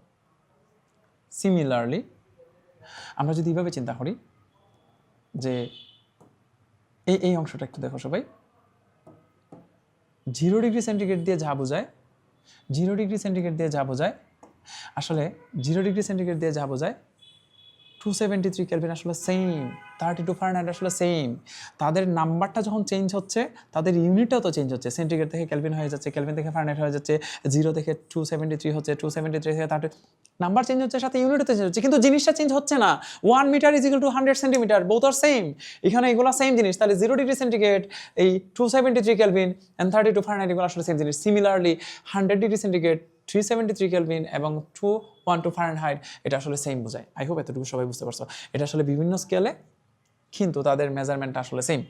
সিমিলারলি আমরা যদি এইভাবে চিন্তা করি যে এই অংশটা একটু দেখো সবাই, 0 ডিগ্রি সেন্টিগ্রেড দিয়ে যা বোঝায়, 0 ডিগ্রি সেন্টিগ্রেড দিয়ে যা বোঝায়, আসলে 0 ডিগ্রি সেন্টিগ্রেড দিয়ে যা বোঝায় 273 কেলভিন আসলে সেম, 32 ফারেনহাইট আসলে সেম। তাদের নাম্বারটা যখন চেঞ্জ হচ্ছে, তাদের ইউনিটটাও তো চেঞ্জ হচ্ছে। সেন্টিগ্রেড থেকে কেলভিন হয়ে যাচ্ছে, কেলভিন থেকে ফারেনহাইট হয়ে যাচ্ছে, 0 থেকে 273 হচ্ছে, 273 থেকে 30, নাম্বার চেঞ্জ হচ্ছে, সাথে ইউনিটও চেঞ্জ হচ্ছে, কিন্তু জিনিসটা চেঞ্জ হচ্ছে না। 1 metre is equal to 100 centimetre, both are same. এখানে এগুলো সেম জিনিস। তাহলে 0 ডিগ্রি সেন্টিগ্রেড, এই 273 কেলভিন অ্যান্ড 32 ফারেনহাইট, এগুলো আসলে সেম জিনিস। সিমিলারলি 100 ডিগ্রি সেন্টিগ্রেড, 373 কেলভিন এবং 212 ফারেনহাইট, এটা আসলে সেম বোঝায়। আই হোপ এতটুকু সবাই বুঝতে পারছো। এটা আসলে বিভিন্ন স্কেলে, কিন্তু তাদের মেজারমেন্টটা আসলে সেম।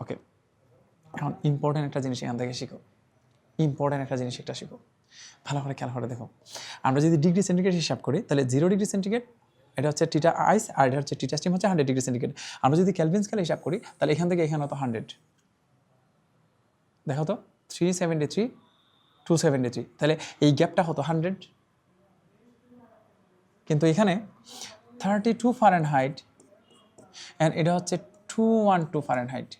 ওকে, এখন ইম্পর্টেন্ট একটা জিনিস এখান থেকে শিখো। ইম্পর্টেন্ট একটা জিনিস একটা শিখো, ভালো করে খেয়াল করে দেখো। আমরা যদি ডিগ্রি সেন্টিগ্রেড হিসাব করি, তাহলে 0 ডিগ্রি সেন্টিগ্রেড এটা হচ্ছে টিটা আইস, আর এটা হচ্ছে টিটা স্টিম হচ্ছে 100 ডিগ্রি সেন্টিগ্রেড। আমরা যদি ক্যালভিন স্কেলে হিসাব করি, তাহলে এখান থেকে এখানে হতো 100। দেখো তো 373, 273, তাহলে এই গ্যাপটা হতো 100। কিন্তু এখানে 32 ফারেনহাইট অ্যান্ড এটা হচ্ছে 212 ফারেনহাইট,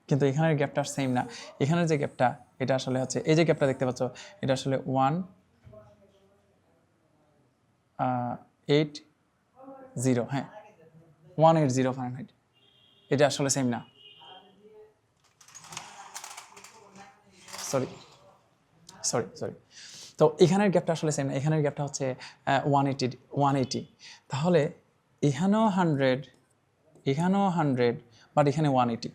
কিন্তু এখানের গ্যাপটা সেম না। এখানের যে গ্যাপটা, এটা আসলে হচ্ছে এই যে গ্যাপটা দেখতে পাচ্ছ, এটা আসলে 180, হ্যাঁ 180 ফারেনহাইট, এটা আসলে সেম না। সরি সরি সরি তো এখানের গ্যাপটা আসলে সেম না, এখানের গ্যাপটা হচ্ছে 180, তাহলে এখানেও 100, এখানেও 100, বাট এখানে 180,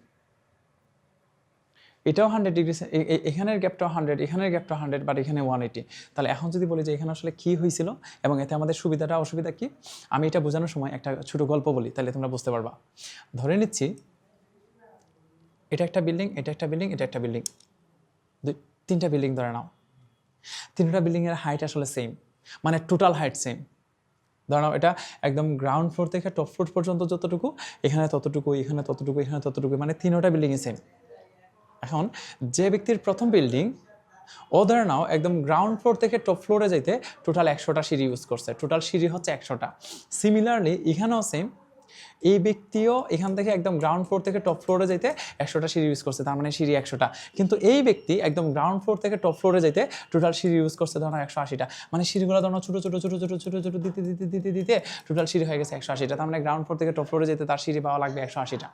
এটাও 100 ডিগ্রি, এখানের গ্যাপটাও 100, এখানের গ্যাপটাও 100, বাট এখানে 180। তাহলে এখন যদি বলি যে এখানে আসলে কী হয়েছিল এবং এতে আমাদের সুবিধাটা অসুবিধা কি, আমি এটা বোঝানোর সময় একটা ছোট গল্প বলি, তাহলে তোমরা বুঝতে পারবা। ধরে নিচ্ছি এটা একটা বিল্ডিং, এটা একটা বিল্ডিং, এটা একটা বিল্ডিং, তিনটা বিল্ডিং ধরে নাও। তিনটা বিল্ডিংয়ের হাইট আসলে সেম, মানে টোটাল হাইট সেম। ধরে নাও এটা একদম গ্রাউন্ড ফ্লোর থেকে টপ ফ্লোর পর্যন্ত যতটুকু, এখানে ততটুকু, এখানে ততটুকু, এখানে ততটুকু, মানে তিনটা বিল্ডিংই সেম। এখন যে ব্যক্তির প্রথম বিল্ডিং, ও ধরে নাও একদম গ্রাউন্ড ফ্লোর থেকে টপ ফ্লোরে যাইতে টোটাল 100টা সিঁড়ি ইউজ করছে, টোটাল সিঁড়ি হচ্ছে 100টা। সিমিলারলি এখানেও সেম, এই ব্যক্তিও এখান থেকে একদম গ্রাউন্ড ফ্লোর থেকে টপ ফ্লোরে যাইতে 100টা সিঁড়ি ইউজ করছে, তার মানে সিঁড়ি 100টা। কিন্তু এই ব্যক্তি একদম গ্রাউন্ড ফ্লোর থেকে টপ ফ্লোরে যাইতে টোটাল সিঁড়ি ইউজ করছে ধরো 180টা, মানে সিঁড়িগুলো ধরো ছোটো ছোটো ছোটো ছোটো ছোটো ছোটো দিতে দিতে দিতে দিতে টোটাল সিঁড়ি হয়ে গেছে 180টা। তার মানে গ্রাউন্ড ফ্লোর থেকে টপ ফ্লোরে যেতে তার সিঁড়ি পাওয়া লাগবে 180টা।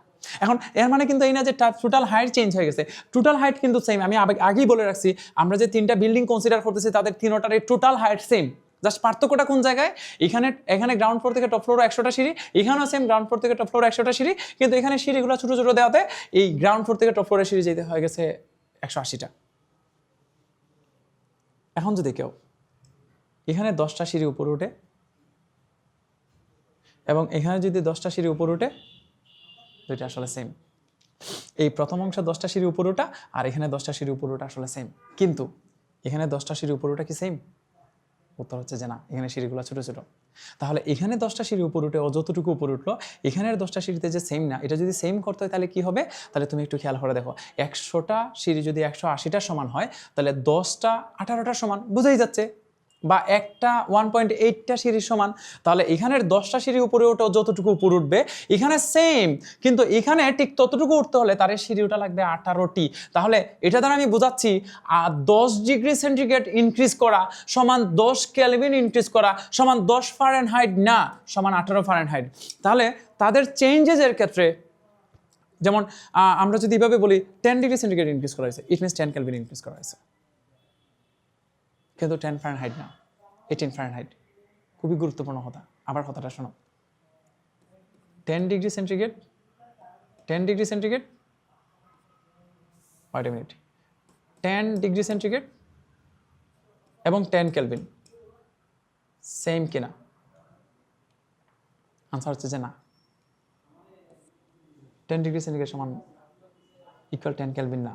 এখন এর মানে কিন্তু এই না যে টোটাল হাইট চেঞ্জ হয়ে গেছে, টোটাল হাইট কিন্তু সেম। আমি আগেই বলে রাখছি, আমরা যে তিনটা বিল্ডিং কনসিডার করতেছি তাদের তিনটার এই টোটাল হাইট সেম, জাস্ট পার্থক্যটা কোন জায়গায়, এখানে গ্রাউন্ড ফ্লোর থেকে টপ ফ্লোর 100টা সিঁড়ি, এখানেও সেম গ্রাউন্ড ফ্লোর থেকে টপ ফ্লোর 100টা সিঁড়ি, কিন্তু এখানে সিঁড়িগুলো ছোটো ছোটো দেওয়াতে এই গ্রাউন্ড ফ্লোর থেকে টপ ফ্লোরের সিঁড়ি যেতে হয়ে গেছে 180টা। এখন যদি কেউ এখানে 10টা সিঁড়ি উপরে উঠে এবং এখানে যদি 10টা সিঁড়ি উপরে উঠে, দুইটা আসলে সেম। এই প্রথম অংশ 10টা সিঁড়ি উপরে ওঠা আর এখানে 10টা সিঁড়ি উপরে ওঠা আসলে সেম, কিন্তু এখানে 10টা সিঁড়ি উপরে ওঠা কি সেম? উত্তর হচ্ছে যে না, এখানে সিঁড়িগুলো ছোটো ছোটো। তাহলে এখানে 10টা সিঁড়ি উপরে উঠে ও যতটুকু উপরে উঠলো, এখানের 10টা সিঁড়িতে যে সেম না, এটা যদি সেম করতে হয় তাহলে কি হবে? তাহলে তুমি একটু খেয়াল করে দেখো, 100টা সিঁড়ি যদি 180টার সমান হয়, তাহলে 10টা 18টার সমান, বুঝেই যাচ্ছে। বা একটা 1.8টা সিঁড়ির সমান, তাহলে এখানের 10টা সিঁড়ি উপরে ওঠে যতটুকু উপরে উঠবে, এখানে সেম, কিন্তু এখানে ঠিক ততটুকু উঠতে হলে তার সিঁড়ি ওঠা লাগবে 18টি। তাহলে এটা দ্বারা আমি বোঝাচ্ছি 10 ডিগ্রি সেন্টিগ্রেড ইনক্রিজ করা সমান 10 কেলভিন ইনক্রিজ করা সমান 10 ফারেনহাইট না, সমান 18 ফারেনহাইট। তাহলে তাদের চেঞ্জেসের ক্ষেত্রে, যেমন আমরা যদি এভাবে বলি 10 ডিগ্রি সেন্টিগ্রেড ইনক্রিজ করা হয়েছে, ইট মিনস 10 কেলভিন ইনক্রিজ করা হয়েছে, কিন্তু 10 ফারেনহাইট না, 18 ফারেনহাইট। খুবই গুরুত্বপূর্ণ কথা, আবার কথাটা শোনো। 10 degree centigrade, 10 degree centigrade, wait a minute, 10 degree centigrade এবং 10 কেলভিন সেম কিনা? আনসার হচ্ছে যে না, 10 ডিগ্রি সেন্টিগ্রেড সমান ইকুয়াল 10 কেলভিন না।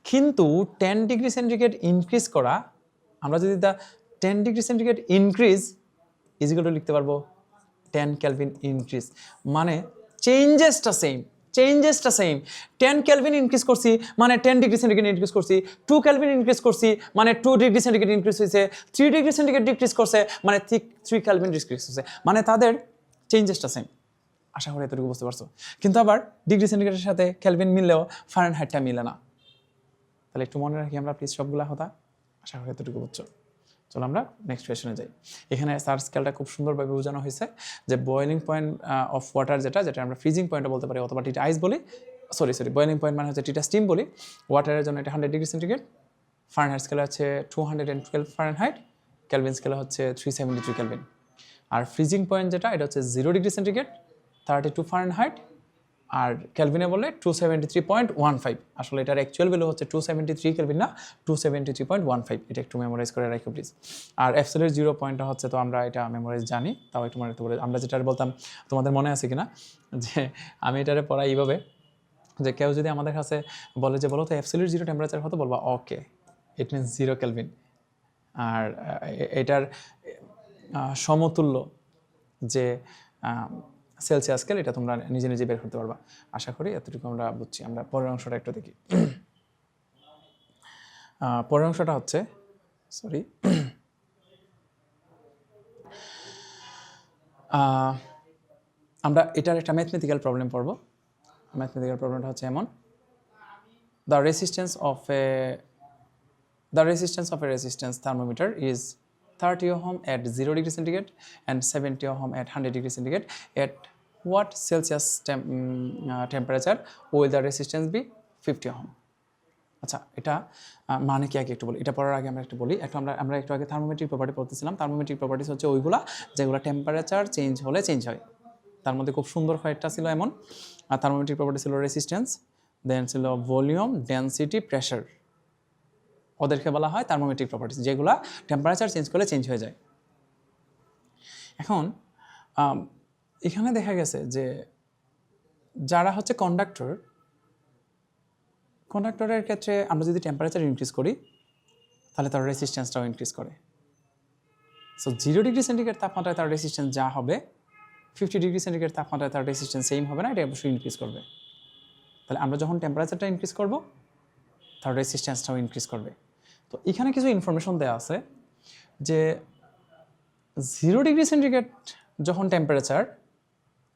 কিন্তু 10 ডিগ্রি সেন্টিগ্রেড ইনক্রিজ করা, আমরা যদি 10 degree centigrade increase equal to লিখতে পারবো 10 কেলভিন ইনক্রিজ, মানে চেঞ্জেসটা সেম, চেঞ্জেসটা সেম। 10 কেলভিন ইনক্রিজ করছি মানে 10 ডিগ্রি সেন্টিগ্রেড ইনক্রিজ করছি, 2 কেলভিন ইনক্রিজ করছি মানে 2 ডিগ্রি সেন্টিগ্রেড ইনক্রিজ হয়েছে, 3 ডিগ্রি সেন্টিগ্রেড ডিক্রিজ করছে মানে 3 কেলভিন ডিক্রিজ হচ্ছে, মানে তাদের চেঞ্জেসটা সেম। আশা করি এতটুকু বুঝতে পারছো। কিন্তু আবার ডিগ্রি সেন্টিগ্রেডের সাথে কেলভিন মিললেও ফারেনহাইটটা মিলে না। তাহলে একটু মনে রাখি আমরা প্লিজ সবগুলা কথা। আশা করি এতটুকু বুঝছো। চলো আমরা নেক্সট কোয়েশনে যাই। এখানে সার্চ স্কেলটা খুব সুন্দরভাবে বোঝানো হয়েছে যে বয়েলিং পয়েন্ট অফ ওয়াটার, যেটা আমরা ফ্রিজিং পয়েন্টও বলতে পারি অথবা টিটা আইস বলি, সরি বয়েলিং পয়েন্ট মানে হচ্ছে টিটা স্টিম বলি। ওয়াটারের জন্য এটা 100 ডিগ্রি সেন্টিগ্রেড, ফারেনহাইট স্কেলে হচ্ছে 212 ফারেনহাইট, কেলভিন স্কেলে হচ্ছে 373 কেলভিন। আর ফ্রিজিং পয়েন্ট যেটা, এটা হচ্ছে 0 ডিগ্রি সেন্টিগ্রেড, 32 ফারেনহাইট, আর কেলভিনে বলে 273.15। আসলে এটার অ্যাকচুয়াল ভ্যালু হচ্ছে 273 কেলভিন না, 273.15। এটা একটু মেমোরাইজ করে রাখো প্লিজ। আর অ্যাবসলিউট 0 পয়েন্টটা হচ্ছে, তো আমরা এটা মেমোরাইজ জানি, তাও একটু মনে রাখতে পারি। আমরা যেটা বলতাম, তোমাদের মনে আছে কিনা, যে আমি এটারে পড়াই এইভাবে, যে কেউ যদি আমাদের কাছে বলে যে বলো তো অ্যাবসলিউট 0 টেম্পারেচার কত, বলবা ওকে, ইট মিনস 0 কেলভিন। আর এটার সমতুল্য যে সেলসিয়াস স্কেল, এটা তোমরা নিজে নিজে বের করতে পারবা। আশা করি এতটুকু আমরা বুঝছি। আমরা পরের অংশটা একটু দেখি। পরের অংশটা হচ্ছে, সরি, আমরা এটার একটা ম্যাথমেটিক্যাল প্রবলেম পড়ব। ম্যাথমেটিক্যাল প্রবলেমটা হচ্ছে এমন: the resistance of A resistance thermometer is 30 ohm at 0 degree centigrade and 70 ohm at 100 degree centigrade. At what Celsius temperature will the resistance be 50 ohm? আচ্ছা, এটা মানে কি আগে একটু বলি, এটা পড়ার আগে আমরা একটু বলি। আমরা একটু আগে থার্মোমেট্রিক প্রপার্টি পড়তেছিলাম। থার্মোমেট্রিক প্রপার্টিস হচ্ছে ওইগুলা যেগুলো টেম্পারেচার চেঞ্জ হলে চেঞ্জ হয়। তার মধ্যে খুব সুন্দর কয়েকটা ছিল এমন। আর থার্মোমেট্রিক প্রপার্টি ছিল রেসিস্ট্যান্স, দেন ছিল ভলিউম, ডেনসিটি, প্রেশার। ওদেরকে বলা হয় থার্মোমেট্রিক প্রপার্টিস, যেগুলো টেম্পারেচার চেঞ্জ করলে চেঞ্জ হয়ে যায়। এখন এখানে দেখা গেছে যে যারা হচ্ছে কন্ডাক্টরের ক্ষেত্রে আমরা যদি টেম্পারেচার ইনক্রিজ করি তাহলে তার রেসিস্ট্যান্সটাও ইনক্রিজ করে। সো 0 ডিগ্রি সেন্টিগ্রেড তাপমাত্রায় তার রেসিস্ট্যান্স যা হবে, 50 ডিগ্রি সেন্টিগ্রেড তাপমাত্রায় তার রেসিস্ট্যান্স সেম হবে না, এটা অবশ্যই ইনক্রিজ করবে। তাহলে আমরা যখন টেম্পারেচারটা ইনক্রিজ করব তার রেসিস্ট্যান্সটাও ইনক্রিজ করবে। তো এখানে কিছু ইনফরমেশন দেওয়া আছে যে 0 ডিগ্রি সেন্টিগ্রেড যখন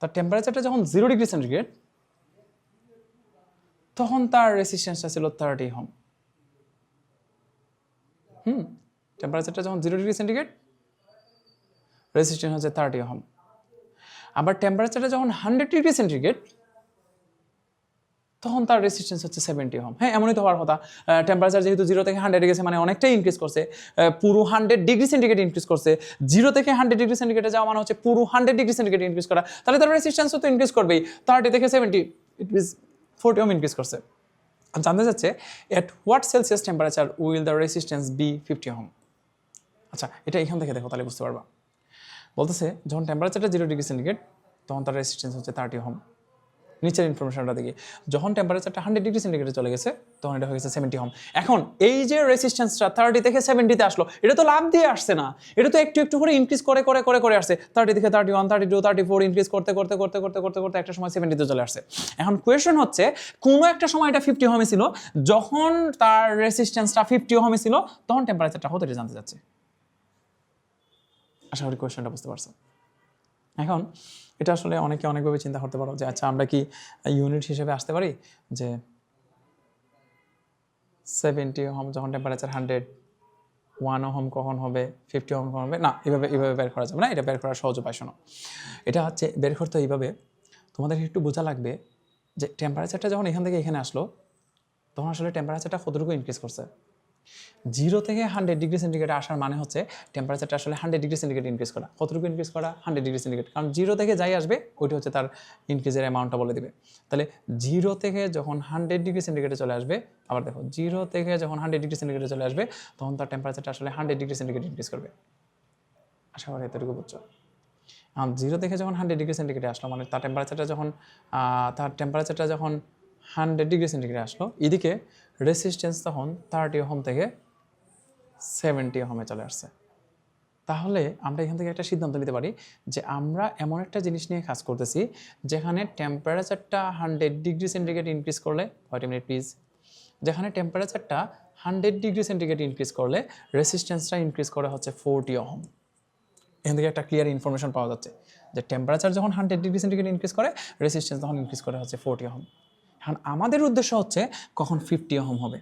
তার টেম্পারেচারটা যখন 0 ডিগ্রি সেন্টিগ্রেড, তখন তার রেসিস্ট্যান্সটা ছিল 30 ওহম। টেম্পারেচারটা যখন 0 ডিগ্রি সেন্টিগ্রেড, রেসিস্ট্যান্স হচ্ছে 30 ওহম। আবার টেম্পারেচারটা যখন 100 ডিগ্রি সেন্টিগ্রেড, তখন তার রেসিস্ট্যান্স হচ্ছে 70 ওহম। হ্যাঁ, এমনই তো হওয়ার কথা। টেম্পারেচার যেহেতু 0 থেকে 100 গেছে, মানে অনেকটাই ইনক্রিজ করছে, পুরো 100 ডিগ্রি সেন্টিগ্রেড ইনক্রিজ করছে। 0 থেকে 100 ডিগ্রি সেন্টিগ্রেডে যাওয়া মানে হচ্ছে পুরো 100 ডিগ্রি সেন্টিগ্রেড ইনক্রিজ করা। তাহলে তার রেসিস্ট্যান্সও তো ইনক্রিজ করবেই। 30 থেকে 70, ইট মিনস 40 ওহম ইনক্রিজ করছে। জানতে চাচ্ছে at what Celsius temperature will the resistance be 50 ohm. আচ্ছা, এটা এখান থেকে দেখো, তাহলে বুঝতে পারবা। বলতেছে যখন টেম্পারেচারটা 0 ডিগ্রি সেন্টিগ্রেড, তখন তার রেসিস্ট্যান্স হচ্ছে 30 ওহম। নিচের ইনফরমেশনটা দেখি, যখন টেম্পারেচারটা 100 ডিগ্রি সেন্টিগ্রেডে চলে গেছে, তখন এটা হয়ে গেছে 70 ওহম। এখন এই যে রেসিস্ট্যান্সটা 30 থেকে 70-তে আসলো, এটা তো লাভ দিয়ে আসছে না, এটা তো একটু একটু করে ইনক্রিজ করে আসছে। 30 থেকে 31, 32, 34 ইনক্রিজ করতে একটা সময় 70-তে চলে আসছে। এখন কোয়েশ্চন হচ্ছে, কোনো একটা সময় এটা 50 ওহমে ছিল, যখন তার রেসিস্ট্যান্সটা 50 ওহমে ছিল, তখন টেম্পারেচারটা কত, এটা জানতে চাচ্ছে। আশা করি কোয়েশ্চনটা বুঝতে পারছো। এখন এটা আসলে অনেকে অনেকভাবে চিন্তা করতে পারো যে আচ্ছা, আমরা কি ইউনিট হিসেবে আসতে পারি যে 70 ওহম যখন টেম্পারেচার 100, 1 ওহম কখন হবে, 50 ওহম কখন হবে? না, এভাবে বের করা যাবে না। এটা বের করার সহজ উপায় শোনো। এটা হচ্ছে বের করতে এইভাবে, তোমাদের একটু বোঝা লাগবে যে টেম্পারেচারটা যখন এখান থেকে এখানে আসলো, তখন আসলে টেম্পারেচারটা কতটুকু ইনক্রিজ করছে। 0 থেকে 100 ডিগ্রি সেন্টিগ্রেডে আসার মানে হচ্ছে টেম্পারেচারটা আসলে 100 ডিগ্রি সেন্টিগ্রেড ইনক্রিজ করা। কতটুকু ইনক্রিজ করা? 100 ডিগ্রি সেন্টিগ্রেড। কারণ 0 থেকে যাই আসবে, ওইটা হচ্ছে তার ইনক্রিজের অ্যামাউন্টটা বলে দিবে। তাহলে 0 থেকে যখন 100 ডিগ্রি সেন্টিগ্রেডে চলে আসবে, আবার দেখো 0 থেকে যখন 100 ডিগ্রি সেন্টিগ্রেডে চলে আসবে, তখন তার টেম্পারেচারটা আসলে 100 ডিগ্রি সেন্টিগ্রেড ইনক্রিজ করবে। আশা করি এতটুকু বুঝছো। 0 থেকে যখন 100 ডিগ্রি সেন্টিগ্রেডে আসলো, মানে তার টেম্পারেচারটা যখন 100 ডিগ্রি সেন্টিগ্রেড আসলো, এদিকে রেসিস্ট্যান্স তখন 30 ওহম থেকে 70 ওহমে চলে আসছে। তাহলে আমরা এখান থেকে একটা সিদ্ধান্ত নিতে পারি যে আমরা এমন একটা জিনিস নিয়ে কাজ করতেছি যেখানে টেম্পারেচারটা 100 ডিগ্রি সেন্টিগ্রেড ইনক্রিজ করলে, ওয়েট এ মিনিট প্লিজ, যেখানে টেম্পারেচারটা 100 ডিগ্রি সেন্টিগ্রেড ইনক্রিজ করলে রেসিস্ট্যান্সটা ইনক্রিজ করে হচ্ছে 40 ওহম। এখান থেকে একটা ক্লিয়ার ইনফরমেশন পাওয়া যাচ্ছে যে টেম্পারেচার যখন 100 ডিগ্রি সেন্টিগ্রেড ইনক্রিজ করে, রেসিস্ট্যান্স তখন ইনক্রিজ করে হচ্ছে 40 ওহম। এখন আমাদের উদ্দেশ্য হচ্ছে কখন 50 ওহম হবে।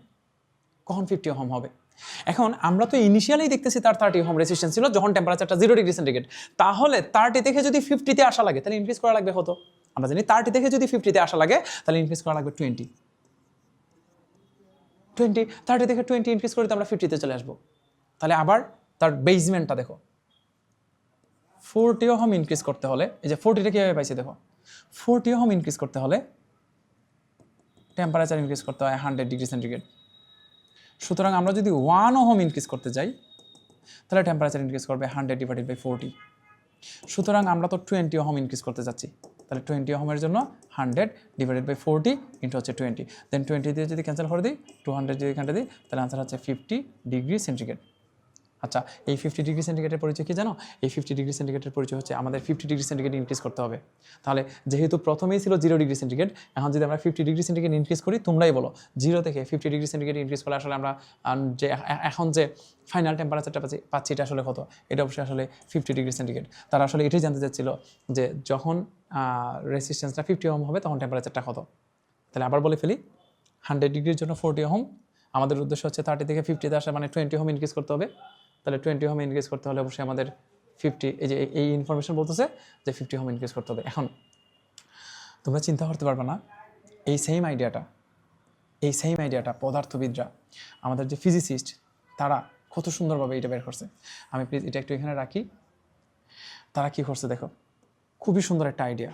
এখন আমরা তো ইনিশিয়ালি দেখতেছি তার 30 ওহম রেসিস্ট্যান্স ছিল যখন টেম্পারেচারটা 0 ডিগ্রি সেন্টিগ্রেড। তাহলে 30 থেকে যদি 50-তে আসা লাগে, তাহলে ইনক্রিজ করা লাগবে কত? আমরা জানি 30 থেকে যদি 50-তে আসা লাগে, তাহলে ইনক্রিজ করা লাগবে 20। 30 থেকে 20 ইনক্রিজ করে তো আমরা 50-তে চলে আসবো। তাহলে আবার তার বেসমেন্টটা দেখো, 40 ওহম ইনক্রিজ করতে হলে, এই যে 40টা কীভাবে পাইছি দেখো, 40 ওহম ইনক্রিজ করতে হলে টেম্পারেচার ইনক্রিজ করতে হয় 100 ডিগ্রি সেন্টিগ্রেড। সুতরাং আমরা যদি 1 ওহম ইনক্রিজ করতে যাই, তাহলে টেম্পারেচার ইনক্রিজ করবে 100/40। সুতরাং আমরা তো 20 ওহম ইনক্রিজ করতে যাচ্ছি, তাহলে 20 ওহমের জন্য 100/40 ইন্টু হচ্ছে 20, দেন 20 দিয়ে যদি ক্যান্সেল করে দিই, 200 যদি এখানটা দিই, তাহলে আনসার হচ্ছে 50 ডিগ্রি সেন্টিগ্রেড। আচ্ছা, এই 50 ডিগ্রি সেন্টিগ্রেডের পরিচয় কি জানো? এই 50 ডিগ্রি সেন্টিগ্রেডের পরিচয় হচ্ছে আমাদের 50 ডিগ্রি সেন্টিগ্রেড ইনক্রিজ করতে হবে। তাহলে যেহেতু প্রথমেই ছিল 0 ডিগ্রি সেন্টিগ্রেড, এখন যদি আমরা 50 ডিগ্রি সেন্টিগ্রেড ইনক্রিজ করি, তোমরাই বলো 0 থেকে 50 ডিগ্রি সেন্টিগ্রেড ইনক্রিজ করলে আসলে আমরা যে এখন যে ফাইনাল টেম্পারেচারটা পাচ্ছি, এটা আসলে কত? এটা অবশ্যই আসলে 50 ডিগ্রি সেন্টিগ্রেড। তারা আসলে এটাই জানতে চাচ্ছিল যে যখন রেসিস্ট্যান্সটা 50 ওহম হবে, তখন টেম্পারেচারটা কত। তাহলে আবার বলে ফেলি, 100 ডিগ্রির জন্য 40 ওহম, আমাদের উদ্দেশ্য হচ্ছে 30 থেকে 50-তে আসা মানে 20 ওহম ইনক্রিজ করতে হবে। তাহলে 20 ওহম ইনক্রিজ করতে হলে অবশ্যই আমাদের 50, এই যে এই ইনফরমেশন বলতেছে যে 50 ওহম ইনক্রিজ করতে হবে। এখন তোমরা চিন্তা করতে পারবে না, এই সেম আইডিয়াটা এই সেম আইডিয়াটা পদার্থবিদরা, আমাদের যে ফিজিসিস্ট, তারা কত সুন্দরভাবে এটা বের করছে। আমি প্লিজ এটা একটু এখানে রাখি। তারা কী করছে দেখো, খুবই সুন্দর একটা আইডিয়া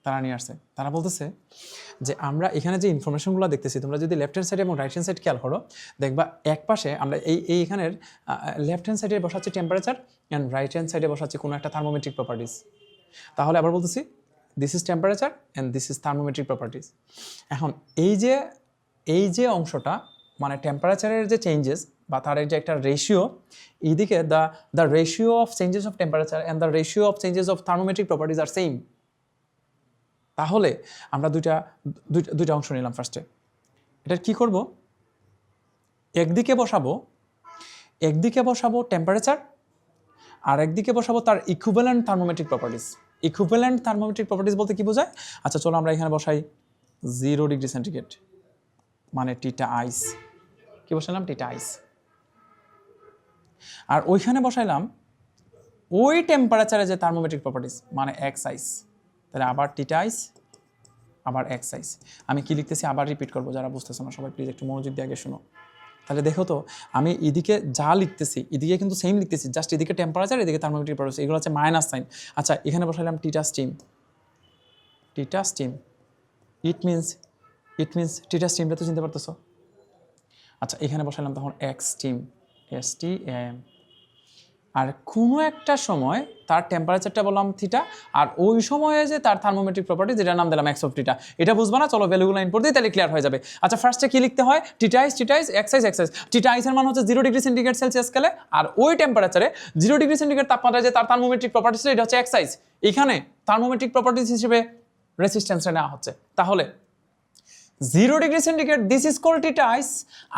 তারা নিয়ে আসছে। তারা বলতেছে যে আমরা এখানে যে ইনফরমেশনগুলো দেখতেছি, তোমরা যদি লেফট হ্যান্ড সাইড এবং রাইট হ্যান্ড সাইড খেয়াল করো, দেখবা এক পাশে আমরা এইখানের লেফট হ্যান্ড সাইডে বসাচ্ছি টেম্পারেচার অ্যান্ড রাইট হ্যান্ড সাইডে বসাচ্ছি কোনো একটা থার্মোমেট্রিক প্রপার্টিস। তাহলে আবার বলতেছি this is temperature and this is thermometric properties. এখন এই যে অংশটা মানে টেম্পারেচারের যে চেঞ্জেস বা তার যে একটা রেশিও, এইদিকে the ratio of changes of temperature and the ratio of changes of thermometric properties আর সেম। তাহলে আমরা দুইটা অংশ নিলাম। ফার্স্টে এটার কি করব, একদিকে বসাবো টেম্পারেচার আর একদিকে বসাবো তার ইকুইভ্যালেন্ট থার্মোমেট্রিক প্রপার্টিস। ইকুইভ্যালেন্ট থার্মোমেট্রিক প্রপার্টিস বলতে কি বোঝায়? আচ্ছা চলো আমরা এখানে বসাই 0 ডিগ্রি সেন্টিগ্রেড মানে টিটা আইস। কি বসালাম? টিটা আইস। আর ওইখানে বসাইলাম ওই টেম্পারেচারে যে থার্মোমেট্রিক প্রপার্টিস মানে এক্স আইস। তাহলে আবার টিটা আইস, আবার এক্স আইস। আমি কি লিখতেছি আবার রিপিট করবো, যারা বুঝতেছো না সবাই প্লিজ একটু মনোযোগ দিয়ে আগে শুনো। তাহলে দেখো তো আমি এদিকে যা লিখতেছি এদিকে কিন্তু সেম লিখতেছি, জাস্ট এদিকে টেম্পারেচার এদিকে থার্মোমেট্রিক প্রপার্টিস, এগুলো হচ্ছে মাইনাস সাইন। আচ্ছা এখানে বসাইলাম টিটা স্টিম। ইট মিনস টিটা স্টিমটা তো চিনতে পারতেছো। আচ্ছা এখানে বসাইলাম তখন এক্স স্টিম, STM। আর কোনো একটা সময় তার টেম্পারেচারটা বললাম থিটা, আর ওই সময়ে যে তার থার্মোমেট্রিক প্রপার্টি যেটা নাম দিলাম এক্স অফ টিটা। এটা বুঝবা না, চলো ভ্যালুগুলো ইনপুট দিই, তাহলে ক্লিয়ার হয়ে যাবে। আচ্ছা ফার্স্টে কি লিখতে হয়? টিটাইস এক্সাইজ। টিটাইসের মান হচ্ছে 0 ডিগ্রি সেন্টিগ্রেড সেলসিয়াস স্কেলে, আর ওই টেম্পারেচারে 0 ডিগ্রি সেন্টিগ্রেড তাপমাত্রায় যে তার থার্মোমেট্রিক প্রপার্টিস এটা হচ্ছে এক্সাইজ। এখানে থার্মোমেট্রিক প্রপার্টিস হিসেবে রেসিস্ট্যান্সটা নেওয়া হচ্ছে। তাহলে 0 degree centigrade this is called theta ice,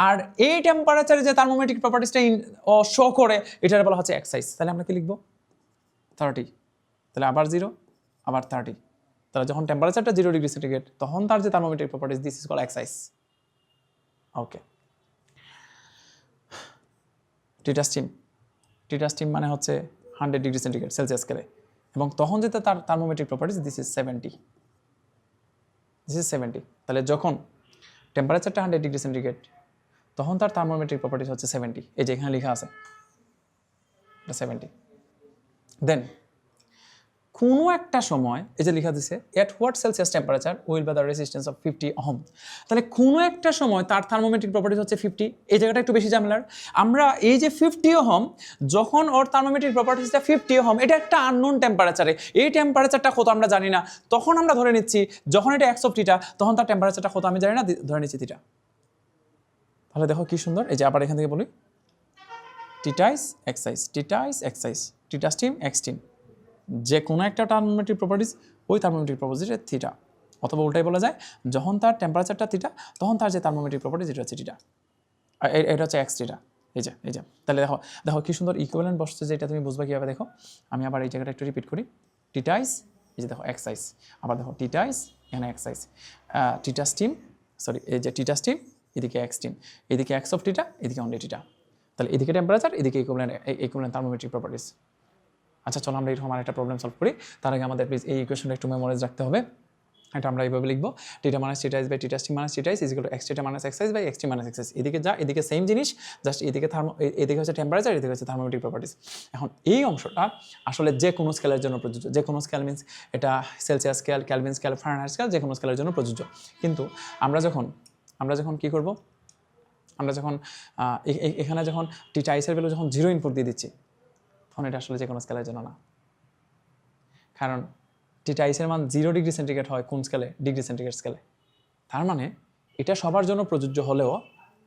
আর এই টেম্পারেচারে যে থার্মোমেট্রিক প্রপার্টিসটা শো করে এটার বলা হচ্ছে এক্সাইজ। তাহলে আমরা কি লিখবো? 30। তাহলে আবার 0 আবার 30। তাহলে যখন টেম্পারেচারটা 0 ডিগ্রি সেন্টিগ্রেড তখন তার যে thermometric properties this is called X ice. Okay. Theta steam মানে হচ্ছে 100 ডিগ্রি সেন্টিগ্রেড সেলসিয়াস স্কেলে, এবং তখন যেটা তার থার্মোমেট্রিক প্রপার্টিস দিস ইজ 70। তাহলে যখন টেম্পারেচারটা 100 ডিগ্রি সেন্টিগ্রেড তখন তার থার্মোমেট্রিক প্রপার্টিস হচ্ছে 70। এই যে এখানে লেখা আছে 70। দেন কোনো একটা সময় এই যে লেখা দিছে এট হোয়াট সেলসিয়াস টেম্পারেচার উইল বা দ্য রেজিস্ট্যান্স অফ 50 ওহম। তাহলে কোনো একটা সময় তার থার্মোমেট্রিক প্রপার্টিস হচ্ছে 50। এই জায়গাটা একটু বেশি ঝামেলার। আমরা এই যে 50 ওহম, যখন ওর থার্মোমেট্রিক প্রপার্টিসটা 50 ওহম, এটা একটা আননোন টেম্পারেচারে, এই টেম্পারেচারটা কত আমরা জানি না, তখন আমরা ধরে নিচ্ছি যখন এটা এক্স অফ টিটা তখন তার টেম্পারেচারটা কত আমি জানি না, ধরে নিচ্ছি থিটা। তাহলে দেখো কি সুন্দর। এই যে আবার এখান থেকে বলি টিটাইস এক্সাইজ, টিটা স্টিম এক্স স্টিম, যে কোনো একটা থার্মোমেট্রিক প্রপার্টিস ওই থার্মোমেট্রিক প্রপার্টিসের থিটা, অথবা উল্টাই বলা যায় যখন তার টেম্পারেচারটা থিটা তখন তার যে থার্মোমেট্রিক প্রপার্টিস এটা হচ্ছে টিটা, এটা হচ্ছে এক্স টিটা। এই যে তাহলে দেখো কি সুন্দর ইকুইভ্যালেন্ট বসছে, যেটা তুমি বুঝবা কীভাবে। দেখো আমি আবার এই জায়গাটা একটু রিপিট করি। টিটাইস, এই যে দেখো এক্সাইজ, আবার দেখো টিটাইস এখানে এক্সাইজ, টিটা স্টিম, সরি এই যে টিটা স্টিম, এদিকে এক্স স্টিম, এদিকে এক্স অফ টিটা, এদিকে অনলি টিটা। তাহলে এদিকে টেম্পারেচার, এদিকে ইকুইভ্যালেন্ট থার্মোমেট্রিক প্রপার্টিস। আচ্ছা চলো আমরা এরকম একটা প্রবলেম সলভ করি। তার আগে আমাদের প্লিজ এই ইকুয়েশনটা একটু মেমোরাইজ রাখতে হবে। এটা আমরা এইভাবে লিখবো, theta minus theta ice by theta steam minus theta ice is equal to X theta minus X ice by x T minus X ice. এদিকে যা এদিকে সেম জিনিস, জাস্ট এদিকে হচ্ছে টেম্পারেচার, এদিকে হচ্ছে থার্মোমেট্রিক প্রপার্টিস। এখন এই অংশটা আসলে যে কোনো স্কেলের জন্য প্রযোজ্য। যে কোনো স্কেল মিনস এটা Celsius scale, kelvin scale, Fahrenheit scale, যে কোনো স্কেলের জন্য প্রযোজ্য। কিন্তু আমরা যখন কী করব, আমরা যখন এখানে যখন টিটাইসের ভ্যালু যখন 0 ইনপুট দিয়ে দিচ্ছি তখন এটা আসলে যে কোনো স্কেলের জন্য না। কারণ টিটাইসের মান 0 ডিগ্রি সেন্টিগ্রেড হয় কোন স্কেলে? ডিগ্রি সেন্টিগ্রেড স্কেলে। তার মানে এটা সবার জন্য প্রযোজ্য হলেও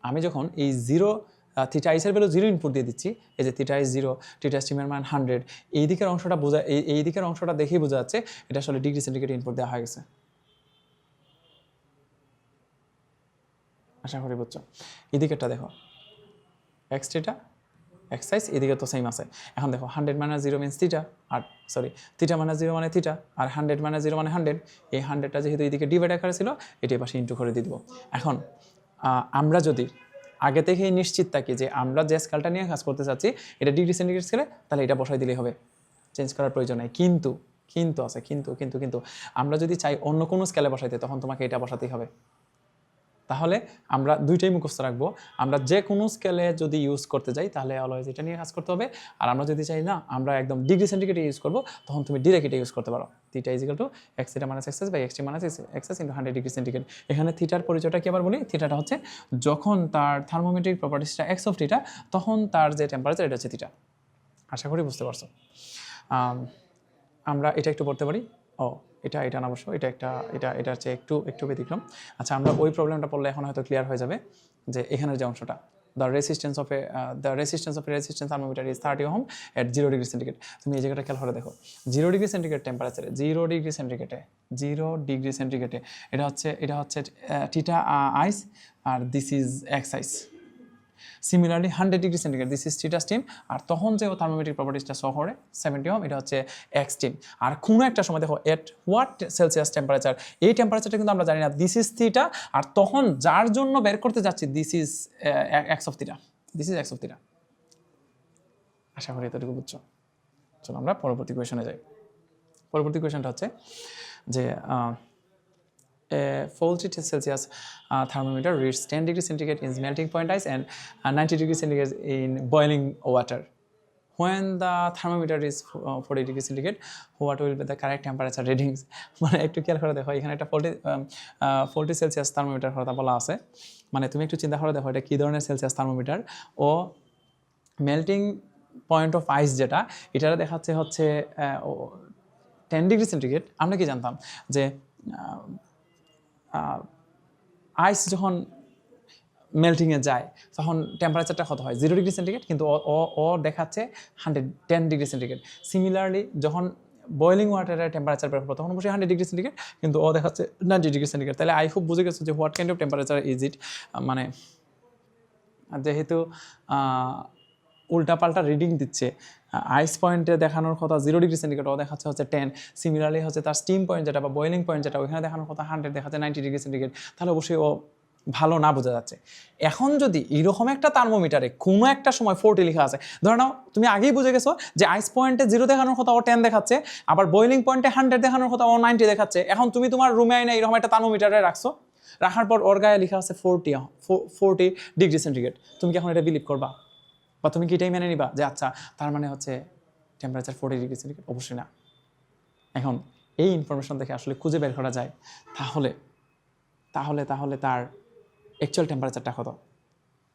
আমি যখন এই 0 থিটাইসের ভ্যালু 0 ইনপুট দিয়ে দিচ্ছি, এই যে থিটাইস 0, টিটা স্টিমের মান 100, এই দিকের অংশটা বোঝা, এই দিকের অংশটা দেখেই বোঝা যাচ্ছে এটা আসলে ডিগ্রি সেন্টিগ্রেড ইনপুট দেওয়া হয়ে গেছে। আশা করি বুঝছো। এদিকেরটা দেখো এক্স টিটা এক্সাইজ, এদিকে তো সেম আছে। এখন দেখো 100 মাইনাস 0 মিনস থিটা, আর সরি থিটা মাইনাস 0 মানে থিটা, আর 100 মাইনাস 0 মানে 100। এই 100টা যেহেতু এদিকে ডিভাইড আকারে ছিল, এটি পাশে ইন্টু করে দিয়ে দেবো। এখন আমরা যদি আগে থেকেই নিশ্চিত থাকি যে আমরা যে স্কেলটা নিয়ে কাজ করতে চাচ্ছি এটা ডিগ্রি সেন্টিগ্রেড স্কেলে, তাহলে এটা বসাই দিলেই হবে, চেঞ্জ করার প্রয়োজন নেই। কিন্তু আছে কিন্তু আমরা যদি চাই অন্য কোনো স্কেলে বসাইতে, তখন তোমাকে এটা বসাতেই হবে। তাহলে আমরা দুইটাই মুখস্থ রাখবো। আমরা যে কোনো স্কেলে যদি ইউজ করতে যাই তাহলে অলওয়েজ এটা নিয়ে কাজ করতে হবে। আর আমরা যদি চাই না আমরা একদম ডিগ্রি সেন্টিগ্রেডে ইউজ করবো, তখন তুমি ডিরেক্ট এটা ইউজ করতে পারো। Theta is equal to x theta minus x by x T minus x into 100 degree centigrade. এখানে থিটার পরিচয়টা কি আবার বলি, থিটাটা হচ্ছে যখন তার থার্মোমেট্রিক প্রপার্টিসটা এক্স অফ থিটা, তখন তার যে টেম্পারেচার এটা হচ্ছে থিটা। আশা করি বুঝতে পারছো। আমরা এটা একটু পড়তে পারি। এটা না অবশ্য এটা হচ্ছে একটু ব্যতিক্রম। আচ্ছা, আমরা ওই প্রবলেমটা পড়লে এখন হয়তো ক্লিয়ার হয়ে যাবে যে এখানের যে অংশটা, the resistance of A resistance thermometer is 30 ohm at 0 degree centigrade. তুমি এই জায়গাটা খেয়াল করে দেখো, 0 ডিগ্রি সেন্টিগ্রেড টেম্পারেচারে 0 ডিগ্রি সেন্টিগ্রেডে এটা হচ্ছে থিটা আইস, আর this is X ice. Similarly 100 degree centigrade this is theta steam, আর তখন যে থার্মোমেট্রিক প্রপার্টিসটা শো করে 70 ওহম, এটা হচ্ছে এক্স স্টিম। আর কোনো একটা সময় দেখো এট হোয়াট সেলসিয়াস টেম্পারেচার, এই টেম্পারেচারটা কিন্তু আমরা জানি না, দিস ইজ থিটা, আর তখন যার জন্য বের করতে যাচ্ছি this is X of theta, আশা করি এতটুকু বুঝছো। চলো আমরা পরবর্তী কোয়েশনে যাই। পরবর্তী কোয়েশনটা হচ্ছে যে a faulty Celsius thermometer reads 10 degrees centigrade in melting point ice and 90 degrees centigrade in boiling water. When the thermometer is 40 degrees centigrade, what will be the correct temperature readings? মানে একটু খেয়াল করে দেখো, এখানে একটা ফোল্টি সেলসিয়াস থার্মোমিটার কথা বলা আছে। মানে তুমি একটু চিন্তা করে দেখো এটা কী ধরনের সেলসিয়াস থার্মোমিটার, ও মেল্টিং পয়েন্ট অফ আইস যেটা, এটা দেখাচ্ছে হচ্ছে 10 ডিগ্রি সেন্টিগ্রেড। আমরা কি জানতাম যে আইস যখন মেল্টিংয়ে যায় তখন টেম্পারেচারটা কত হয়, 0 ডিগ্রি সেন্টিগ্রেড, কিন্তু ও দেখাচ্ছে 110 ডিগ্রি সেন্টিগ্রেড। সিমিলারলি যখন বয়েলিং ওয়াটারের টেম্পারেচার বের হবে তখন অবশ্যই 100 ডিগ্রি সেন্টিগ্রেড, কিন্তু ও দেখাচ্ছে 90 ডিগ্রি সেন্টিগ্রেড। তাহলে আই খুব বুঝে গেছো যে what kind of temperature is it. মানে যেহেতু উল্টাপাল্টা রিডিং দিচ্ছে, আইস পয়েন্টে দেখানোর কথা 0 ডিগ্রি সেন্টিগ্রেড, ও দেখাচ্ছে হচ্ছে 10। সিমিলারলি হচ্ছে তার স্টিম পয়েন্ট যেটা বা বয়েলিং পয়েন্ট যেটা, ওইখানে দেখানোর কথা 100, দেখাচ্ছে 90 ডিগ্রি সেন্টিগ্রেড। তাহলে অবশ্যই ও ভালো না বোঝা যাচ্ছে। এখন যদি এরকম একটা থার্মোমিটারে কোনো একটা সময় 40 লেখা আছে, ধরে নাও তুমি আগেই বুঝে গেছো যে আইস পয়েন্টে 0 দেখানোর কথা ও 10 দেখাচ্ছে, আবার বয়েলিং পয়েন্টে 100 দেখানোর কথা ও 90 দেখাচ্ছে। এখন তুমি তোমার রুমে আইনা এরকম একটা থার্মোমিটারে রাখছো, রাখার পর ওর গায়ে লেখা আছে 40 ডিগ্রি সেন্টিগ্রেড। তুমি কি এখন এটা বিলিভ করবা, বা তুমি কি এটাই মেনে নিবা যে আচ্ছা তার মানে হচ্ছে টেম্পারেচার 40 ডিগ্রি সেন্টিগ্রেড? অবশ্যই না। এখন এই ইনফরমেশন দেখে আসলে খুঁজে বের করা যায় তাহলে তাহলে তাহলে তার অ্যাকচুয়াল টেম্পারেচারটা কত।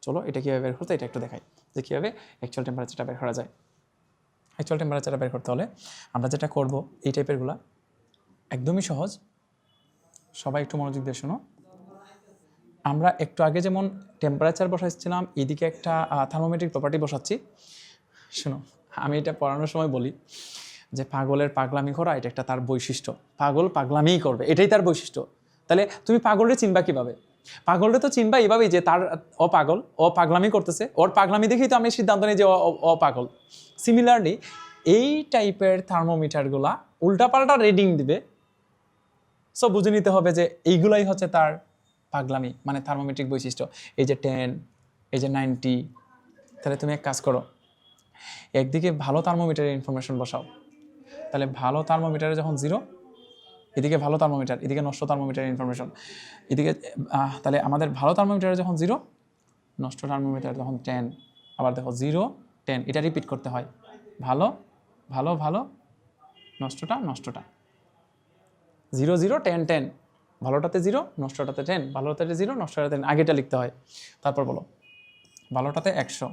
চলো এটা কীভাবে বের করতে, এটা একটু দেখাই যে কীভাবে অ্যাকচুয়াল টেম্পারেচারটা বের করা যায়। অ্যাকচুয়াল টেম্পারেচারটা বের করতে হলে আমরা যেটা করব, এই টাইপেরগুলা একদমই সহজ। সবাই একটু মনোযোগ দিয়ে শোনো। আমরা একটু আগে যেমন টেম্পারেচার বসাচ্ছিলাম, এদিকে একটা থার্মোমেট্রিক প্রপার্টি বসাচ্ছি। শোনো, আমি এটা পড়ানোর সময় বলি যে পাগলের পাগলামি করা এটা একটা তার বৈশিষ্ট্য। পাগল পাগলামিই করবে, এটাই তার বৈশিষ্ট্য। তাহলে তুমি পাগলরে চিনবা কীভাবে? পাগলরে তো চিনবা এইভাবেই যে তার ও পাগল, ও পাগলামি করতেছে, ওর পাগলামি দেখেই তো আমি সিদ্ধান্ত নিই যে ও পাগল। সিমিলারলি এই টাইপের থার্মোমিটারগুলা উল্টাপাল্টা রিডিং দিবে, সো বুঝে নিতে হবে যে এইগুলাই হচ্ছে তার পাগলামি, মানে থার্মোমেট্রিক বৈশিষ্ট্য। এই যে 10, এই যে 90। তাহলে তুমি এক কাজ করো, একদিকে ভালো থার্মোমিটারের ইনফরমেশন বসাও। তাহলে ভালো থার্মোমিটারে যখন 0, এদিকে ভালো থার্মোমিটার, এদিকে নষ্ট থার্মোমিটারের ইনফরমেশন এদিকে। তাহলে আমাদের ভালো থার্মোমিটারে যখন 0, নষ্ট থার্মোমিটারে যখন 10। আবার দেখো 0, 10, এটা রিপিট করতে হয়। ভালো ভালো ভালো, নষ্টটা 0 0 10 10, ভালোটাতে 0, নষ্টটাতে 10, ভালোটাতে 0, নষ্টটাতে 10, আগেটা লিখতে হয়। তারপর বলো ভালোটাতে 100,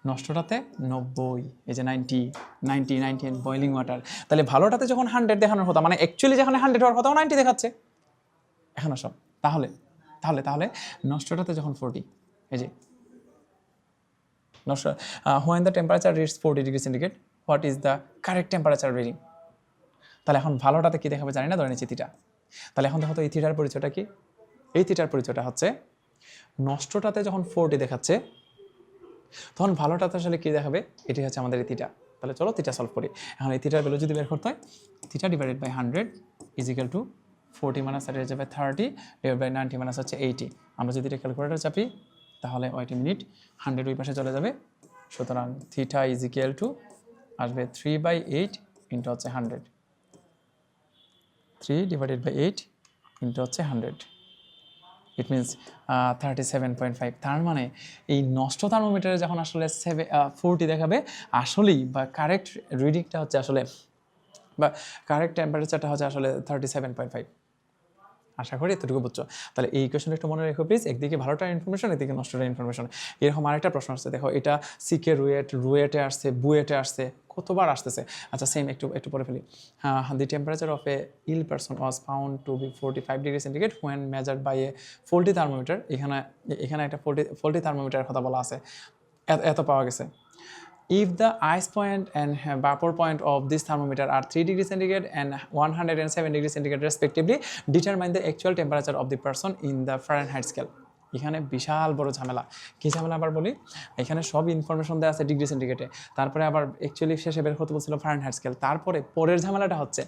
নষ্টটাতে 90, এই যে 90 বয়েলিং ওয়াটার। তাহলে ভালোটাতে যখন 100 দেখানোর কথা, মানে অ্যাকচুয়ালি যেখানে 100 হওয়ার কথা 90 দেখাচ্ছে। এখন আসো, তাহলে তাহলে তাহলে নষ্টটাতে যখন 40, এই যে নষ্ট, when the temperature reaches 40 degree centigrade, what is the correct temperature reading? তাহলে এখন ভালোটাতে কি দেখাবে জানি না, ধরে নিচ্ছি থিটা। তাহলে এখন দেখো তো এই থিটার পরিচয়টা কি? এই থিটার পরিচয়টা হচ্ছে নষ্টটাতে যখন 40 দেখাচ্ছে তখন ভালোটাতে আসলে কী দেখাবে, এটি হচ্ছে আমাদের এই থিটা। তাহলে চলো থিটা সলভ করি। এখন এই থিটার ভ্যালু যদি বের করতে হয়, theta divided by 100 is equal to 40 minus 30 হয়ে যাবে 30 ডিভাইড বাই 90 মাইনাস হচ্ছে 80। আমরা যদি এটা ক্যালকুলেটার চাপি তাহলে 80 মিনিট, 100 ওই পাশে চলে যাবে। সুতরাং থিটা ইজ ইকুয়াল টু আসবে 3/8 ইন্টু হচ্ছে 100, 3 ডিভাইডেড বাই 8 ইন্টু হচ্ছে 100। It means 37.5। তার মানে এই নষ্ট থার্মোমিটারে যখন আসলে 40 দেখাবে আসলেই বা কারেক্ট রিডিংটা হচ্ছে আসলে বা কারেক্ট টেম্পারেচারটা হচ্ছে আসলে 37.5। আশা করি এতটুকু বুঝছো। তাহলে এই কোয়েশনটা একটু মনে রেখো প্লিজ, একদিকে ভালোটা ইনফরমেশন, একদিকে নষ্টটা ইনফরমেশন। এরকম আরেকটা প্রশ্ন আসছে, দেখো এটা সিকে রুয়েটে আসছে, বুয়েটে আসছে, কতবার আসতেছে। আচ্ছা সেম একটু পরে ফেলি। The temperature of a ill person was found to be 45 degree centigrade when measured by a faulty thermometer. এখানে একটা ফোল্টি থার্মোমিটারের কথা বলা আছে, এত পাওয়া গেছে। If the ice point and vapor point of this thermometer are 3 degrees centigrade and 107 degrees centigrade respectively, determine the actual temperature of the person in the Fahrenheit scale. এখানে বিশাল বড় ঝামেলা। কী ঝামেলা আবার বলি, এখানে সব ইনফরমেশন দেওয়া আছে ডিগ্রি সেন্টিগ্রেডে, তারপরে আবার অ্যাকচুয়ালি শেষে বের করতে বলছিল ফারেনহাইট স্কেল। তারপরে পরের ঝামেলাটা হচ্ছে,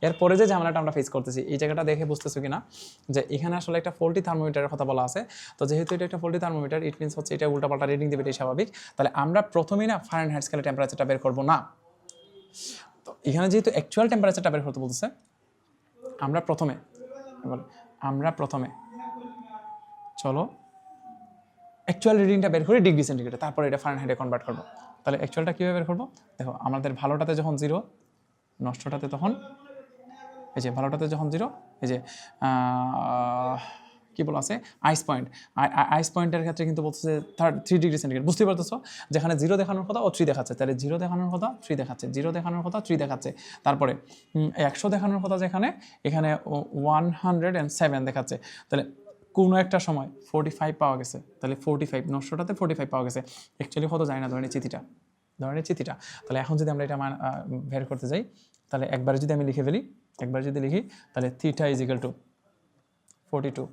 এরপরে যে ঝামেলাটা আমরা ফেস করতেছি, এই জায়গাটা দেখে বুঝতেছো কিনা যে এখানে আসলে একটা ফোল্টি থার্মোমিটারের কথা বলা আছে। তো যেহেতু এটা একটা ফোল্টি থার্মোমিটার, ইট মিনস হচ্ছে এটা উল্টাপাল্টা রিডিং দেবে, এটাই স্বাভাবিক। তাহলে আমরা প্রথমেই না ফারেনহাইট স্কেলে টেম্পারেচারটা বের করবো না। তো এখানে যেহেতু অ্যাকচুয়াল টেম্পারেচারটা বের করতে বলতেছে, আমরা প্রথমে চলো অ্যাকচুয়াল রিডিংটা বের করি ডিগ্রি সেন্টিগ্রেডে, তারপরে এটা ফারেনহাইটে কনভার্ট করবো। তাহলে অ্যাকচুয়ালটা কীভাবে বের করবো, দেখো আমাদের ভালোটাতে যখন 0, নষ্টটাতে তখন এই যে ভালোটাতে যখন 0, এই যে কী বলা আছে আইস পয়েন্টের ক্ষেত্রে কিন্তু বলতেছে 3 ডিগ্রি সেন্টিগ্রেড। বুঝতে পারতেছো, যেখানে 0 দেখানোর কথা ও 3 দেখাচ্ছে, তাহলে 0 দেখানোর কথা 3 দেখাচ্ছে, 0 দেখানোর কথা 3 দেখাচ্ছে। তারপরে 100 দেখানোর কথা যেখানে, এখানে 107 দেখাচ্ছে। তাহলে কোনো একটা সময় 45 পাওয়া গেছে, তাহলে 45 নষ্টটাতে 45 পাওয়া গেছে। অ্যাকচুয়ালি কত যায় না ধরনের চিঠিটা। তাহলে এখন যদি আমরা এটা বের করতে যাই, তাহলে একবারে যদি আমি লিখে ফেলি, তাহলে theta is equal to 42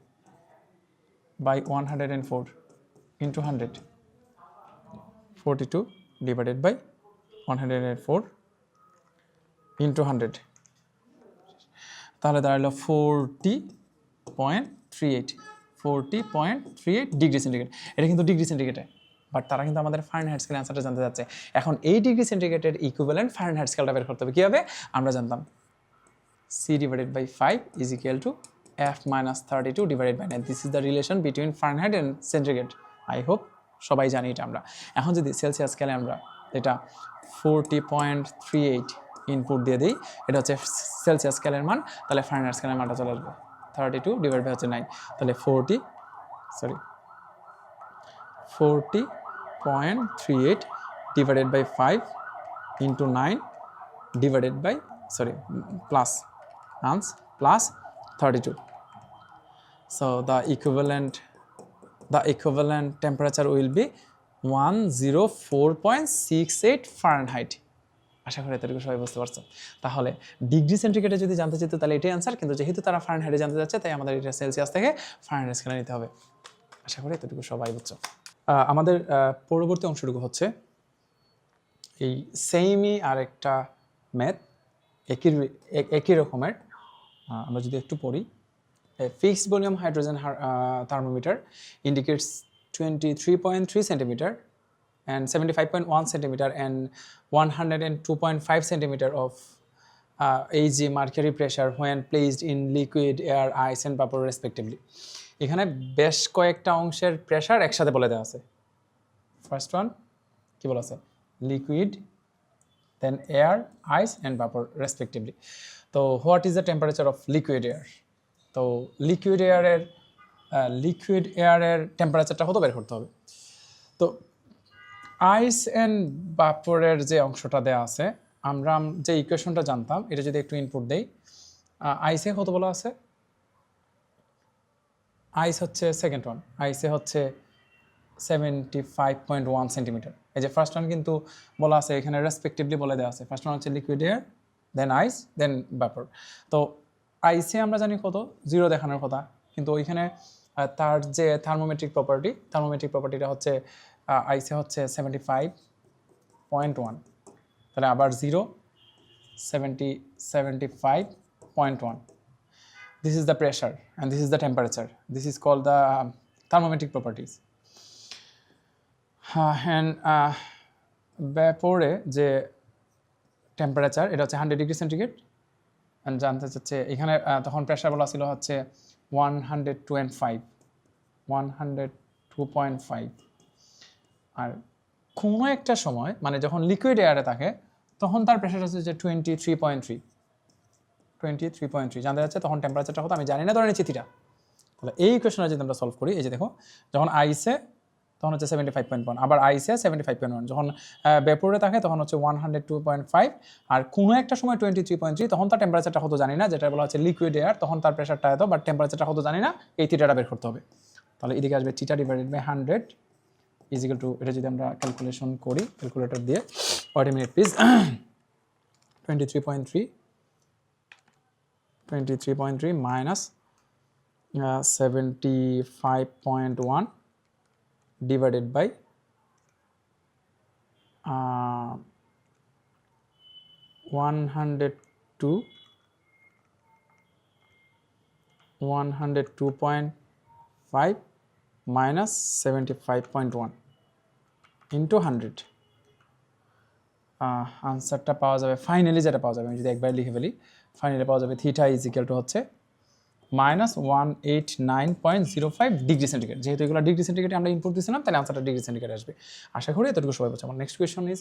by 104 into 100, 42 divided by 104 into 100, তাহলে দাঁড়ালো 40.38 ডিগ্রি সেন্টিগ্রেড। এটা কিন্তু ডিগ্রি সেন্টিগ্রেডে, বাট তারা কিন্তু আমাদের ফারেনহাইট স্কেল অ্যান্সারটা জানতে যাচ্ছে। এখন এই ডিগ্রি সেন্টিগ্রেডের ইকুইভ্যালেন্ট ফারেনহাইট স্কেলটা বের করতে হবে। কীভাবে আমরা জানতাম, C divided by 5 is equal to F minus 32 divided by 9. This is the relation between Fahrenheit and centigrade. I hope সবাই জানি এটা আমরা। এখন যদি সেলসিয়াস স্কেলে আমরা এটা 40.38 ইনপুট দিয়ে দিই, এটা হচ্ছে সেলসিয়াস স্কেলের মান, তাহলে ফারেনহাইট স্কেলের মানটা চলে আসবে 32 ডিভাইড বাই হচ্ছে 9, তাহলে 40.38 divided by 5 into 9 divided by plus 32. So the equivalent temperature will be 104.68 Fahrenheit. আশা করি এতটুকু সবাই বুঝতে পারছো। তাহলে ডিগ্রি সেন্টিগ্রেডে যদি জানতে চাইতো তাহলে এটাই অ্যান্সার, কিন্তু যেহেতু তারা ফারেনহাইটে জানতে যাচ্ছে তাই আমাদের এটা সেলসিয়াস থেকে ফারেনহাইট স্কেলে নিতে হবে। আশা করি এতটুকু সবাই বুঝছো। আমাদের পরবর্তী অংশটুকু হচ্ছে এই সেমই আরেকটা ম্যাথ, একই রকমের। আমরা যদি একটু পড়ি, fixed volume hydrogen thermometer indicates 23.3 centimetre and 75.1 centimeter and 102.5 centimeter of Ag mercury pressure when placed in liquid, air, ice and vapor respectively. এখানে বেশ কয়েকটা অংশের প্রেসার একসাথে বলে দেওয়া আছে। ফার্স্ট ওয়ান কি বলা আছে, liquid, then air, ice and vapour respectively. তো what is the temperature of liquid air? তো লিকুইড এয়ারের টেম্পারেচারটা কত বের করতে হবে। তো আইস অ্যান্ড ভাপরের যে অংশটা দেওয়া আছে, আমরা যে ইকুয়েশনটা জানতাম এটা যদি একটু ইনপুট দেই, আইসে কত বলা আছে, আইস হচ্ছে সেকেন্ড ওয়ান, আইসে হচ্ছে 75.1 সেন্টিমিটার। এই যে ফার্স্ট ওয়ান কিন্তু বলা আছে এখানে রেসপেক্টিভলি বলে দেওয়া আছে, ফার্স্ট ওয়ান হচ্ছে লিকুইড এয়ার, দেন আইস, দেন ভাপর। তো আইসে আমরা জানি কত, 0 দেখানোর কথা, কিন্তু ওইখানে তার যে থার্মোমেট্রিক প্রপার্টিটা হচ্ছে আইসে হচ্ছে 75.1, তাহলে আবার 0, 75.1. This is the pressure and this is the temperature. This is called the thermometric properties. And vapore যে টেম্পারেচার এটা হচ্ছে 100 ডিগ্রি সেন্টিগ্রেড, জানতে চাচ্ছে এখানে তখন প্রেশার বলা ছিল হচ্ছে 102.5, 102.5 আর কোনো একটা সময় মানে যখন লিকুইড এয়ারে থাকে তখন তার প্রেশার হচ্ছে 23.3 জানতে যাচ্ছে তখন টেম্পারেচারটা হতো আমি জানি না ধরে নিচ্ছি থিটা। তাহলে এই ইকুয়েশনটা যদি আমরা সলভ করি এই যে দেখো যখন আইসে তখন হচ্ছে 75.1 আবার আইসে 75.1 যখন ভেপোরে থাকে তখন হচ্ছে 102.5 আর কোনো একটা সময় 23.3 তখন তার টেম্পারেচারটা হতো জানি না যেটা বলা হচ্ছে লিকুইড এয়ার তখন তার প্রেশারটা এত বাট টেম্পারেচারটা হতো জানি না এই থিটাটা বের করতে হবে। তাহলে এদিকে আসবে theta divided by 100 equal to এটা যদি আমরা ক্যালকুলেশন করি ক্যালকুলেটর দিয়ে wait a minute please 23.3 minus 75.1 divided by 102.5 minus 75.1 into 100 আনসারটা পাওয়া যাবে ফাইনালি যেটা পাওয়া যাবে আমি যদি একবার লিখে ফেলি ফাইনালি পাওয়া যাবে থিটা ইজ ইকুয়াল টু হচ্ছে -189.05 ডিগ্রি সেন্টিগ্রেড। যেহেতু এগুলো ডিগ্রি সেন্টিগ্রেডে আমরা ইনপুট দিয়েছিলাম তাহলে আনসারটা ডিগ্রি সেন্টিগ্রেড আসবে। আশা করি এতটুকু সবাই বলছে। আমার next question is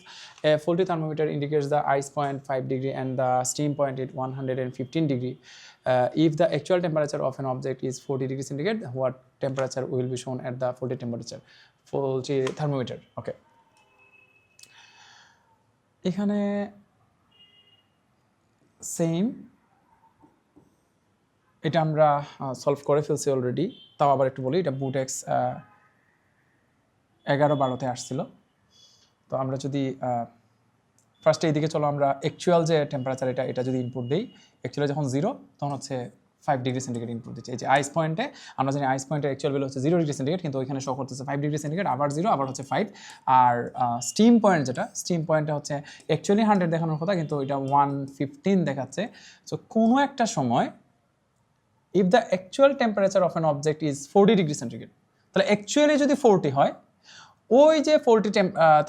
a faulty thermometer indicates the ice point 5 degree and the steam point at 115 degree. If the actual temperature of an object is 40 degree centigrade, what temperature will be shown at the faulty temperature? Faulty thermometer. Okay. এখানে same এটা আমরা solve করে ফেলছি already, তাও আবার একটু বলি এটা বুটেক্স 11-12-তে আসছিল। তো আমরা যদি ফার্স্টে এইদিকে চলো আমরা অ্যাকচুয়াল যে টেম্পারেচার এটা যদি ইনপুট দিই অ্যাকচুয়ালি যখন 0 তখন হচ্ছে 5 ডিগ্রি সেন্টিগ্রেড ইনপুট দিচ্ছে। এই যে আইস পয়েন্টে আমরা জানি আইস পয়েন্টের অ্যাকচুয়াল ভ্যালু হচ্ছে 0 ডিগ্রি সেন্টিগ্রেড কিন্তু ওইখানে শো করতেছে 5 ডিগ্রি সেন্টিগ্রেড আবার 0 আবার হচ্ছে 5 আর স্টিম পয়েন্ট যেটা স্টিম পয়েন্টটা হচ্ছে অ্যাকচুয়ালি 100 দেখানোর কথা কিন্তু এটা 115 দেখাচ্ছে। সো কোনো একটা সময় if the actual temperature of an object is 40 degree centigrade তাহলে অ্যাকচুয়ালি যদি 40 হয় ওই যে 40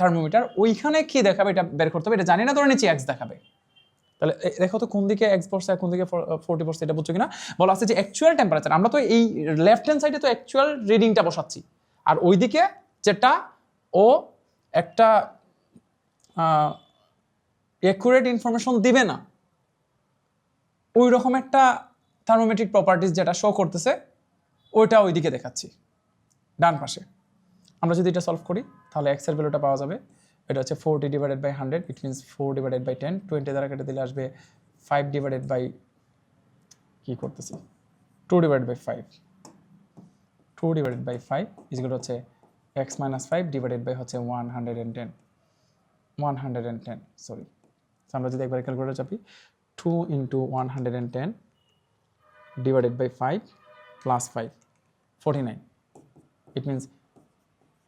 থার্মোমিটার ওইখানে কি দেখাবে এটা বের করতে হবে। এটা জানি না ধরে নিচ্ছি x দেখাবে। তাহলে দেখো তো কোন দিকে x পড়ছে আর কোন দিকে 40 পড়ছে এটা বুঝছো কিনা। বলা আছে যে অ্যাকচুয়াল টেম্পারেচার আমরা তো এই লেফট হ্যান্ড সাইডে তো অ্যাকচুয়াল রিডিংটা বসাচ্ছি আর ওইদিকে যেটা ও একটা অ্যাকুরেট ইনফরমেশন দিবে না ওই রকম একটা থার্মোমেট্রিক প্রপার্টিস যেটা শো করতেছে ওইটা ওইদিকে দেখাচ্ছি ডান পাশে। আমরা যদি এটা সলভ করি তাহলে x এর ভ্যালুটা পাওয়া যাবে এটা হচ্ছে 40 divided by 100 it means 4 divided by 10 20 দ্বারা কেটে দিলে আসবে 5 ডিভাইডেড বাই কি করতেছি 2 divided by 5 2 divided by 5 equal হচ্ছে x মাইনাস 5 ডিভাইডেড বাই হচ্ছে 110 সরি। আমরা যদি একবার ক্যালকুলেটর চাপি 2 into 110 divided by 5 plus 5 49 it means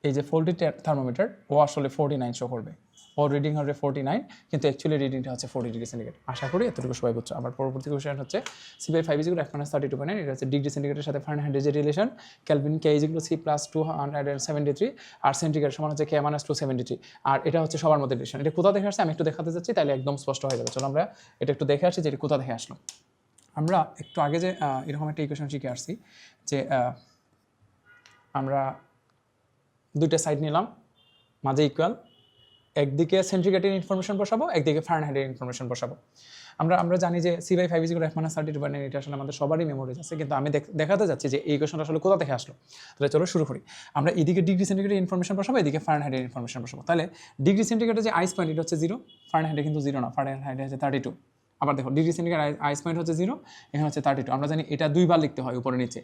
এই যে ফোল্টি থার্মোমিটার ও আসলে 49 শো করবে ওর রিডিং হবে 49 কিন্তু অ্যাকচুয়ালি রিডিংটা হচ্ছে 40 ডিগ্রি সেন্টিগ্রেড। আশা করি এতটুকু সবাই বুঝছো। আবার পরবর্তী কোশ্চেন হচ্ছে C/5 = F-32.9 এটা হচ্ছে ডিগ্রি সেন্টিগ্রেডের সাথে ফারেনহাইটের যে রিলেশন কেলভিন K = C+273 আর সেন্টিগ্রেড সমান হচ্ছে K - 273 আর এটা হচ্ছে সবার মধ্যে রিলেশন। এটা কোথা থেকে আসছে আমি একটু দেখাতে যাচ্ছি তাহলে একদম স্পষ্ট হয়ে যাবে। চলো আমরা এটা একটু দেখে আসি যে এটা কোথা থেকে আসলো। আমরা একটু আগে যে এরকম একটা ইকুয়েশন শিখে আসছি যে আমরা দুইটা সাইড নিলাম মাঝে ইকুয়াল একদিকে সেন্টিগ্রেডের ইনফরমেশন বসাবো একদিকে ফারেনহাইটের ইনফরমেশন বসাবো। আমরা জানি যে C/5 = F-32.9 এটা আসলে আমাদের সবারই মেমোরিজ আছে কিন্তু আমি দেখাতে যাচ্ছি যে এই ইকুয়েশনটা আসলে কোথা থেকে আসলো। তাহলে চলো শুরু করি। আমরা এদিকে ডিগ্রি সেন্টিগ্রেডের ইনফরমেশন বসাবো এদিকে ফারেনহাইটের ইনফরমেশন বসাবো। তাহলে ডিগ্রি সেন্টিগ্রেডের যে আইস পয়েন্ট এটা হচ্ছে 0 ফারেনহাইটে কিন্তু 0 না ফারেনহাইটে হচ্ছে 32। আবার দেখো ডিগ্রি সেন্টিগ্রেড আইস পয়েন্ট হচ্ছে 0 এখানে হচ্ছে 32 আমরা জানি এটা দুইবার লিখতে হয় উপরে নিচে।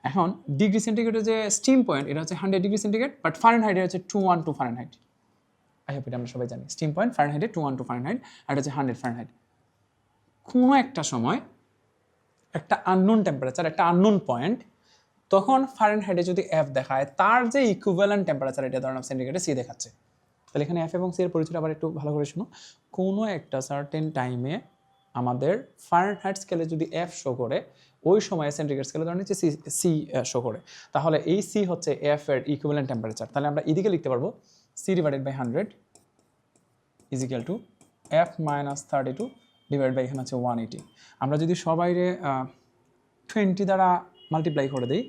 এখন ডিগ্রি সেন্টিগ্রেডের যে স্টিম পয়েন্ট এটা হচ্ছে 100 ডিগ্রি সেন্টিগ্রেড বাট ফারেনহাইটে হচ্ছে 212 ফারেনহাইট। আই হোপ এটা আমরা সবাই জানি স্টিম পয়েন্ট ফারেনহাইটে 212 ফারেনহাইট আর এটা হচ্ছে 100 ফারেনহাইট। কোনো একটা সময় একটা আননোন টেম্পারেচার একটা আননোন পয়েন্ট তখন ফারেনহাইটে যদি এফ দেখায় তার যে ইকুইভ্যালেন্ট টেম্পারেচার এটা ধরুন সেন্টিগ্রেডে সি দেখাচ্ছে। তাহলে এখানে এফ এবং সি এর পরিচয় আবার একটু ভালো করে শুনো। কোনো একটা সার্টেন টাইমে আমাদের ফারেনহাইট স্কেলে যদি এফ শো করে ওই সময়ে সেন্টিগ্রেড স্কেলে ধরুন হচ্ছে সি শো করে তাহলে এই সি হচ্ছে এফ এর ইকুইভ্যালেন্ট টেম্পারেচার। তাহলে আমরা এদিকে লিখতে পারবো C divided by 100 is equal to F minus 32 divide by এখানে হচ্ছে 180। আমরা যদি সবাইরে 20 দ্বারা মাল্টিপ্লাই করে দিই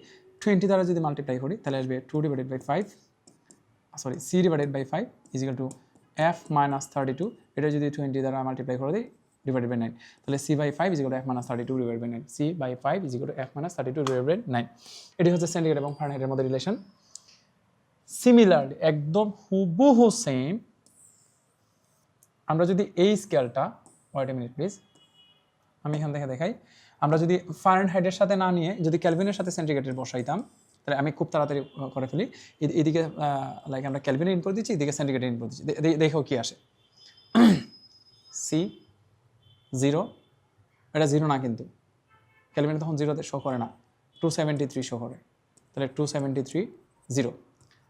20 দ্বারা যদি মাল্টিপ্লাই করি তাহলে আসবে 2 divided by 5 sorry C divided by 5 is equal to F minus 32 এটা যদি 20 দ্বারা মাল্টিপ্লাই করে দিই ডিভাইডেড বাই 9 তাহলে C by 5 is equal to F minus 32 divided by 9 C by 5 is equal to F minus 32 divided by 9 এটি হচ্ছে centigrade এবং ফারেনহাইটের মধ্যে রিলেশন সিমিলারলি একদম হুবহু সেম আমরা যদি এই স্কেলটা ওয়েট এ মিনিট প্লিজ আমি এখান থেকে দেখাই আমরা যদি ফারেনহাইটের সাথে না নিয়ে যদি ক্যালভিনের সাথে সেন্টিগ্রেডের বসাইতাম তাহলে আমি খুব তাড়াতাড়ি করে ফেলি এদিকে লাইক আমরা ক্যালভিনের ইনপুট দিচ্ছি এদিকে সেন্টিগ্রেডের ইনপুট দিচ্ছি দেখো কি আসে সি 0 এটা 0 না কিন্তু ক্যালভিনে তখন 0তে শো করে না 273 শো করে তাহলে 273 0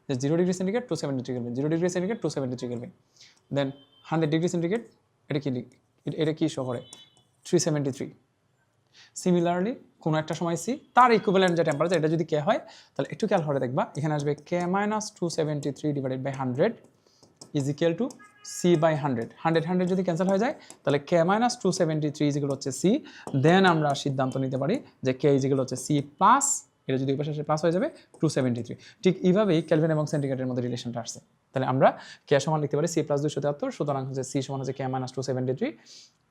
0 degree centigrade 273 kelvin 0 degree centigrade 273 kelvin then 100 degree centigrade এটা কি শো করে 373 সিমিলারলি কোনো একটা সময় সি তার ইকুইভ্যালেন্ট যে টেম্পারেচার এটা যদি কে হয় তাহলে একটু খেয়াল করে দেখবা এখানে আসবে K minus 273 divided by 100 is equal to C by 100 যদি ক্যান্সেল হয়ে যায় তাহলে কে মাইনাস 273 ইজ ইকুয়াল হচ্ছে সি দেন আমরা সিদ্ধান্ত নিতে পারি যে কে ইজ ইকুয়াল হচ্ছে সি প্লাস এটা যদি পাশে প্লাস হয়ে যাবে 273 ঠিক এইভাবেই ক্যালভিন এবং সেন্টিগ্রেডের মধ্যে রিলেশনটা আসছে তাহলে আমরা কে সমান লিখতে পারি সি প্লাস 273 সুতরাং হচ্ছে সি সমান হচ্ছে কে মাইনাস 273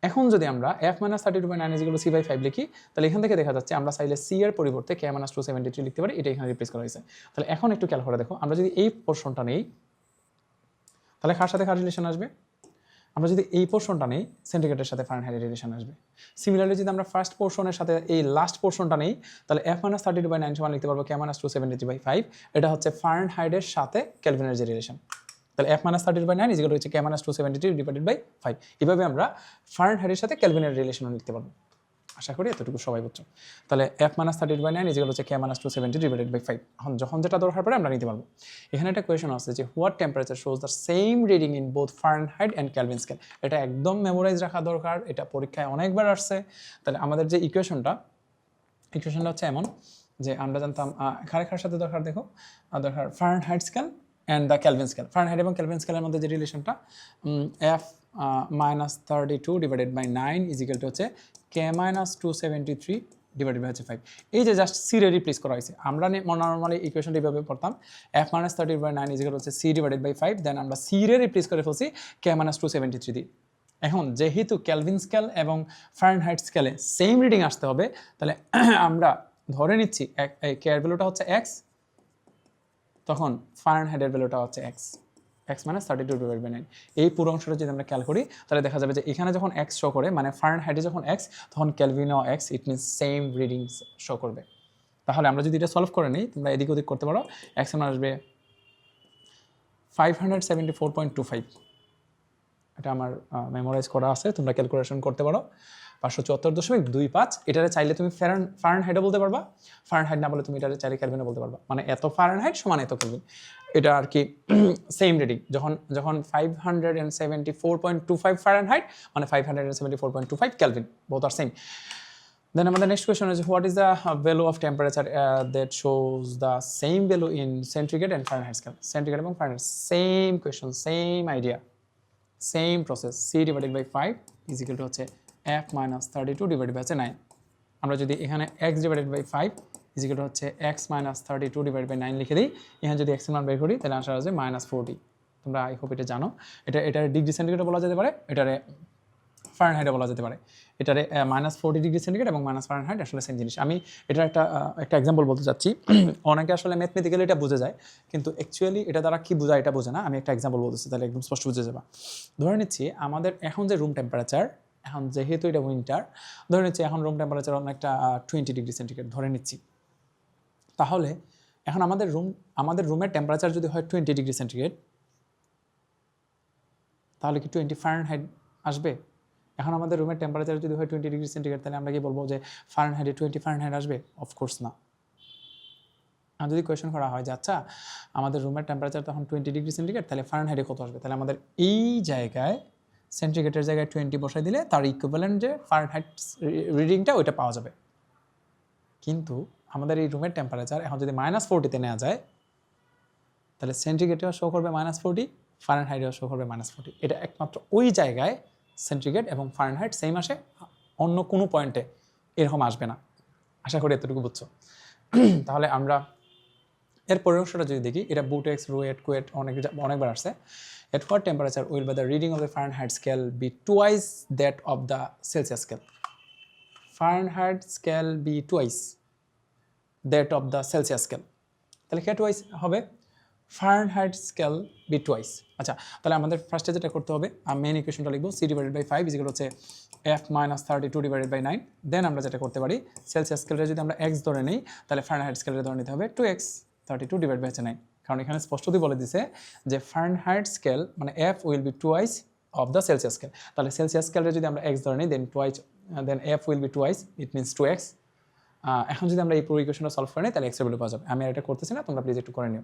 এখন যদি আমরা F minus 32/9 is equal to C by 5 লিখি তাহলে এখান থেকে দেখা যাচ্ছে আমরা চাইলে সি এর পরিবর্তে কে মাইনাস 273 লিখতে পারি এটা এখানে রিপ্লেস করা হয়েছে তাহলে এখন একটু খেয়াল করে দেখো আমরা যদি এই পোরশনটা নেই তাহলে কার সাথে কার রিলেশন আসবে আমরা যদি এই পোরশনটা নেই সেন্টিগ্রেডের সাথে ফারেনহাইটের রিলেশন আসবে সিমিলারলি যদি আমরা ফার্স্ট পোরশনের সাথে এই লাস্ট পোরশনটা নেই তাহলে এফ মাইনাস 32/9 সমান লিখতে পারবো কে মাইনাস 273/5 এটা হচ্ছে ফারেনহাইটের সাথে ক্যালভিনের যে রিলেশন তাহলে F minus 32/9 is equal to হচ্ছে কে মাইনাস 273 ডিভাইডেড বাই 5 এভাবে আমরা ফারেনহাইটের সাথে ক্যালভিনের রিলেশন লিখতে পারবো আশা করি এতটুকু সবাই বুঝছো তাহলে এফ মাইনাস 32/9 ইজ ইকুয়াল হচ্ছে কে মাইনাস 270 ডিভাইডেড বাই 5 এখন যখন যেটা দরকার পড়ে আমরা নিতে পারবো এখানে একটা কোয়েশ্চেন আছে যে what temperature shows the same reading in both Fahrenheit and kelvin scale এটা একদম মেমোরাইজ রাখা দরকার এটা পরীক্ষায় অনেকবার আসছে তাহলে আমাদের যে ইকুয়েশনটা হচ্ছে এমন যে আমরা জানতাম খারের সাথে দরকার দেখো দরকার Fahrenheit scale and the kelvin scale Fahrenheit এবং ক্যালভিন স্কেলের মধ্যে যে রিলেশনটা F minus 32 divided by 9 is equal to হচ্ছে কে মাইনাস 273 ডিভাইডেড বাই হচ্ছে 5 এই যে জাস্ট সি রে রিপ্লেস করা হয়েছে আমরা নর্মালি ইকুয়েশনটা এইভাবে পড়তাম এফ মাইনাস 30/9 ইজ ইকুয়াল হচ্ছে সি ডিভাইডেড বাই 5 দেন আমরা সি রে রিপ্লেস করে ফেলছি কে মাইনাস 273 দিয়ে এখন যেহেতু ক্যালভিন স্কেল এবং ফারেনহাইট স্কেলে সেম রিডিং আসতে হবে তাহলে আমরা ধরে নিচ্ছি কে এর ভ্যালুটা হচ্ছে এক্স তখন ফারেনহাইটের ভ্যালুটা হচ্ছে এক্স মাইনাস 32 ডিভাইডেড বাই 9 এই পুরো অংশটা যদি আমরা খেয়াল করি তাহলে দেখা যাবে যে এখানে যখন এক্স শো করে মানে ফারেনহাইটে যখন এক্স তখন ক্যালভিনও X it means same readings show করবে তাহলে আমরা যদি এটা সলভ করে নিই তোমরা এদিক ওদিক করতে পারো এক্স মান আসবে 574.25 এটা আমার মেমোরাইজ করা আছে তোমরা ক্যালকুলেশন করতে পারো 574.25 এটারে চাইলে তুমি ফারেনহাইটও বলতে পারবা ফারেনহাইট না বলে তুমি এটারে চাইলে ক্যালভিনও বলতে পারবা মানে এত ফারেনহাইট সমান এত ক্যালভিন এটা আর কি সেম রিডিং যখন 574.25 ফারেনহাইট মানে 574.25 Calvin both are same Then আমাদের next question is what is the value of temperature that shows the same value in centigrade and Fahrenheit scale centigrade এবং Fahrenheit same question same idea same process c divided by 5 is equal to হচ্ছে f minus 32 divided by 9 আমরা যদি এখানে x divided by 5 is equal to হচ্ছে x minus 32 divided by 9 লিখে দিই এখানে যদি x এর মান বের করি তাহলে आंसर আসবে -40 তোমরা আই হোপ এটা জানো এটা ডিগ্রি সেন্টিগ্রেড বলা যেতে পারে এটারে ফারেনহাইটে বলা যেতে পারে এটারে -40 ডিগ্রি সেন্টিগ্রেড এবং ফারেনহাইট আসলে সেম জিনিস আমি এটার একটা এক্সাম্পল বলতে চাচ্ছি অনেকে আসলে ম্যাথমেটিক্যালি এটা বুঝে যায় কিন্তু অ্যাকচুয়ালি এটা দ্বারা কি বোঝায় এটা বোঝে না আমি একটা এক্সাম্পল বলতেছি তাহলে একদম স্পষ্ট বুঝে যাবে ধরে নিচ্ছি আমাদের এখন যে রুম টেম্পারেচার এখন যেহেতু এটা উইন্টার ধরে নিচ্ছি এখন রুম টেম্পারেচার অনেকটা 20 ডিগ্রি সেন্টিগ্রেড ধরে নিচ্ছি তাহলে এখন আমাদের রুমের টেম্পারেচার যদি হয় 20 ডিগ্রি সেন্টিগ্রেড তাহলে কি 20 ফারেনহাইট আসবে এখন আমাদের রুমের টেম্পারেচার যদি হয় 20 ডিগ্রি সেন্টিগ্রেড তাহলে আমরা কি বলবো যে ফারেনহাইটে 20 ফারেনহাইট আসবে অফকোর্স না আর যদি কোয়েশ্চেন করা হয় যে আচ্ছা আমাদের রুমের টেম্পারেচার তখন 20 ডিগ্রি সেন্টিগ্রেড তাহলে ফারেনহাইটে কত আসবে তাহলে আমাদের এই জায়গায় সেন্টিগ্রেডের জায়গায় 20 বসাই দিলে তার ইকুইভ্যালেন্ট যে ফারেনহাইট রিডিংটা ওইটা পাওয়া যাবে কিন্তু আমাদের এই রুমের টেম্পারেচার এখন যদি -40 তে নেওয়া যায় তাহলে সেন্টিগ্রেডেও শো করবে -40 ফারেনহাইটেও শো করবে -40 এটা একমাত্র ওই জায়গায় সেন্টিগ্রেড এবং ফারেনহাইট সেম আসে অন্য কোনো পয়েন্টে এরকম আসবে না আশা করি এতটুকু বুঝছো তাহলে আমরা এর পরের অংশটা যদি দেখি, এটা বুটেক্স রুয়েট কুয়েট অনেকবার আসছে। At what temperature will the reading of the Fahrenheit scale be twice that of the Celsius scale? Fahrenheit scale be twice that of the Celsius scale. তাহলে কে টুয়াইস হবে? Fahrenheit scale be twice. আচ্ছা, তাহলে আমাদের ফার্স্টে যেটা করতে হবে, main ইকুয়েশনটা লিখবো c/5 ইকুয়াল হচ্ছে f - 32/9। দেন আমরা যেটা করতে পারি, সেলসিয়াস স্কেলটা যদি আমরা x ধরে নিই, তাহলে ফারেনহাইট স্কেলটা ধরে নিতে হবে 2x 32/9। কারণ এখানে স্পষ্টতই বলে দিছে যে ফারেনহাইট স্কেল মানে f will be twice of the Celsius scale. তাহলে সেলসিয়াস স্কেলটা যদি আমরা x ধরে নিই, দেন f will be twice, it means 2x। এখন যদি আমরা এই পুরো ইকুয়েশনটা সলভ করে নিই, তাহলে x এর ভ্যালু পাওয়া যাবে। আমি আর এটা করতেছি না, তোমরা প্লিজ একটু করে নিও।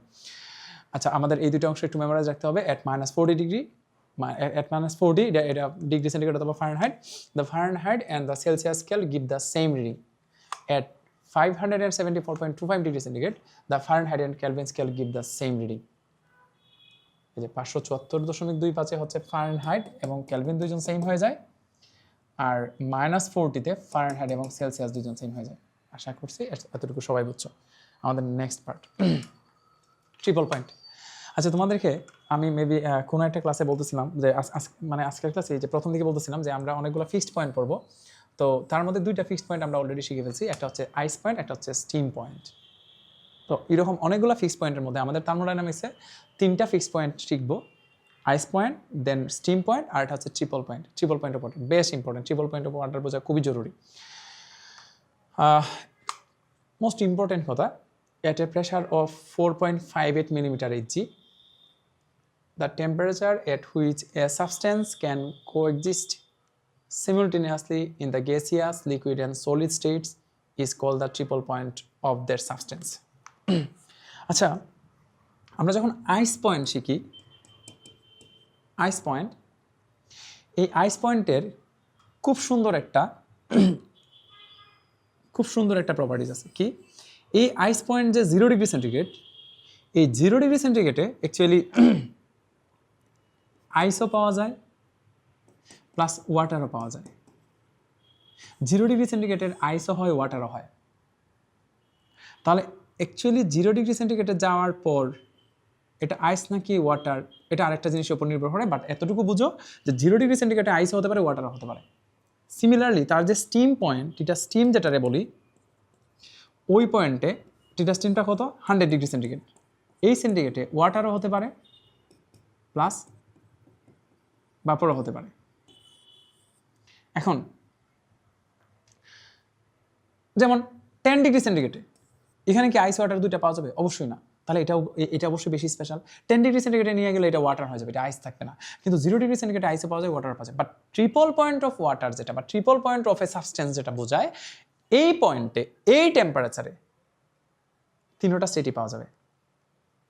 আচ্ছা, আমাদের এই দুটো অংশ একটু মেমোরাইজ রাখতে হবে। at -40 ডিগ্রি, at -40 এটা ডিগ্রি সেন্টিগ্রেড অথবা Fahrenheit, the Fahrenheit and the Celsius scale give the same reading. At 574.25 degree centigrade, the Fahrenheit and Kelvin scale give the same reading. এই যে 574.25 হচ্ছে ফারেনহাইট এবং কেলভিন দুইজন same হয়ে যায়, আর -40-তে Fahrenheit এবং সেলসিয়াস দুইজন সেম হয়ে যায়। আশা করছি এতটুকু সবাই বুঝছো। আমাদের নেক্সট পার্ট, ট্রিপল পয়েন্ট। আচ্ছা, তোমাদেরকে আমি মেবি কোনো একটা ক্লাসে বলতেছিলাম যে মানে আজকের ক্লাসে যে প্রথম দিকে বলতেছিলাম যে আমরা অনেকগুলো ফিক্সড পয়েন্ট পড়বো। তো তার মধ্যে দুইটা ফিক্সড পয়েন্ট আমরা অলরেডি শিখে ফেলছি, একটা হচ্ছে আইস পয়েন্ট, একটা হচ্ছে স্টিম পয়েন্ট। তো এরকম অনেকগুলো ফিক্সড পয়েন্টের মধ্যে আমাদের থার্মোডাইনামিক্সে 3টা ফিক্সড পয়েন্ট শিখবো, ice point, then steam point, আর এটা হচ্ছে triple point. Triple point of water বেশ important, triple point of water বোঝা খুবই জরুরি। মোস্ট ইম্পর্টেন্ট কথা, at a pressure of 4.58 millimeter Hg, the temperature at which a substance can coexist simultaneously in the gaseous, liquid and solid states is called the triple point of that substance. আচ্ছা, আমরা যখন আইস point শিখি, আইস point, এই আইস পয়েন্টের খুব সুন্দর একটা properties আছে। কি? এই আইস পয়েন্ট যে 0 ডিগ্রি সেন্টিগ্রেড, এই 0 ডিগ্রি সেন্টিগ্রেডে অ্যাকচুয়ালি আইসও পাওয়া যায় প্লাস ওয়াটারও পাওয়া যায়। 0 ডিগ্রি সেন্টিগ্রেডের আইসও হয়, ওয়াটারও হয়। তাহলে অ্যাকচুয়ালি 0 ডিগ্রি সেন্টিগ্রেডে যাওয়ার পর এটা আইস নাকি ওয়াটার, এটা আরেকটা জিনিসের উপর নির্ভর করে, বাট এতটুকু বুঝো যে 0 ডিগ্রি সেন্টিগ্রেডে আইসও হতে পারে, ওয়াটারও হতে পারে। সিমিলারলি তার যে স্টিম পয়েন্ট, এটা স্টিম যেটারে বলি, ওই পয়েন্টে টিটা স্টিমটা কত? 100 ডিগ্রি সেন্টিগ্রেড। এই সেন্টিগ্রেডে ওয়াটারও হতে পারে প্লাস ভাপরও হতে পারে। এখন যেমন 10 ডিগ্রি সেন্টিগ্রেডে এখানে কি আইস ওয়াটার দুইটা পাওয়া যাবে? অবশ্যই না। তাহলে এটা অবশ্যই বেশি স্পেশাল। 10 ডিগ্রি সেন্টিগ্রেডে নিয়ে গেলে এটা ওয়াটার হয়ে যাবে, এটা আইস থাকবে না। কিন্তু 0 ডিগ্রি সেন্টিগ্রেডে আইসও পাওয়া যায়, ওয়াটার পাওয়া যায়। But triple point of water যেটা, বা triple point of a substance যেটা বোঝায়, এই পয়েন্টে, এই টেম্পারেচারে 3টা স্টেটই পাওয়া যাবে,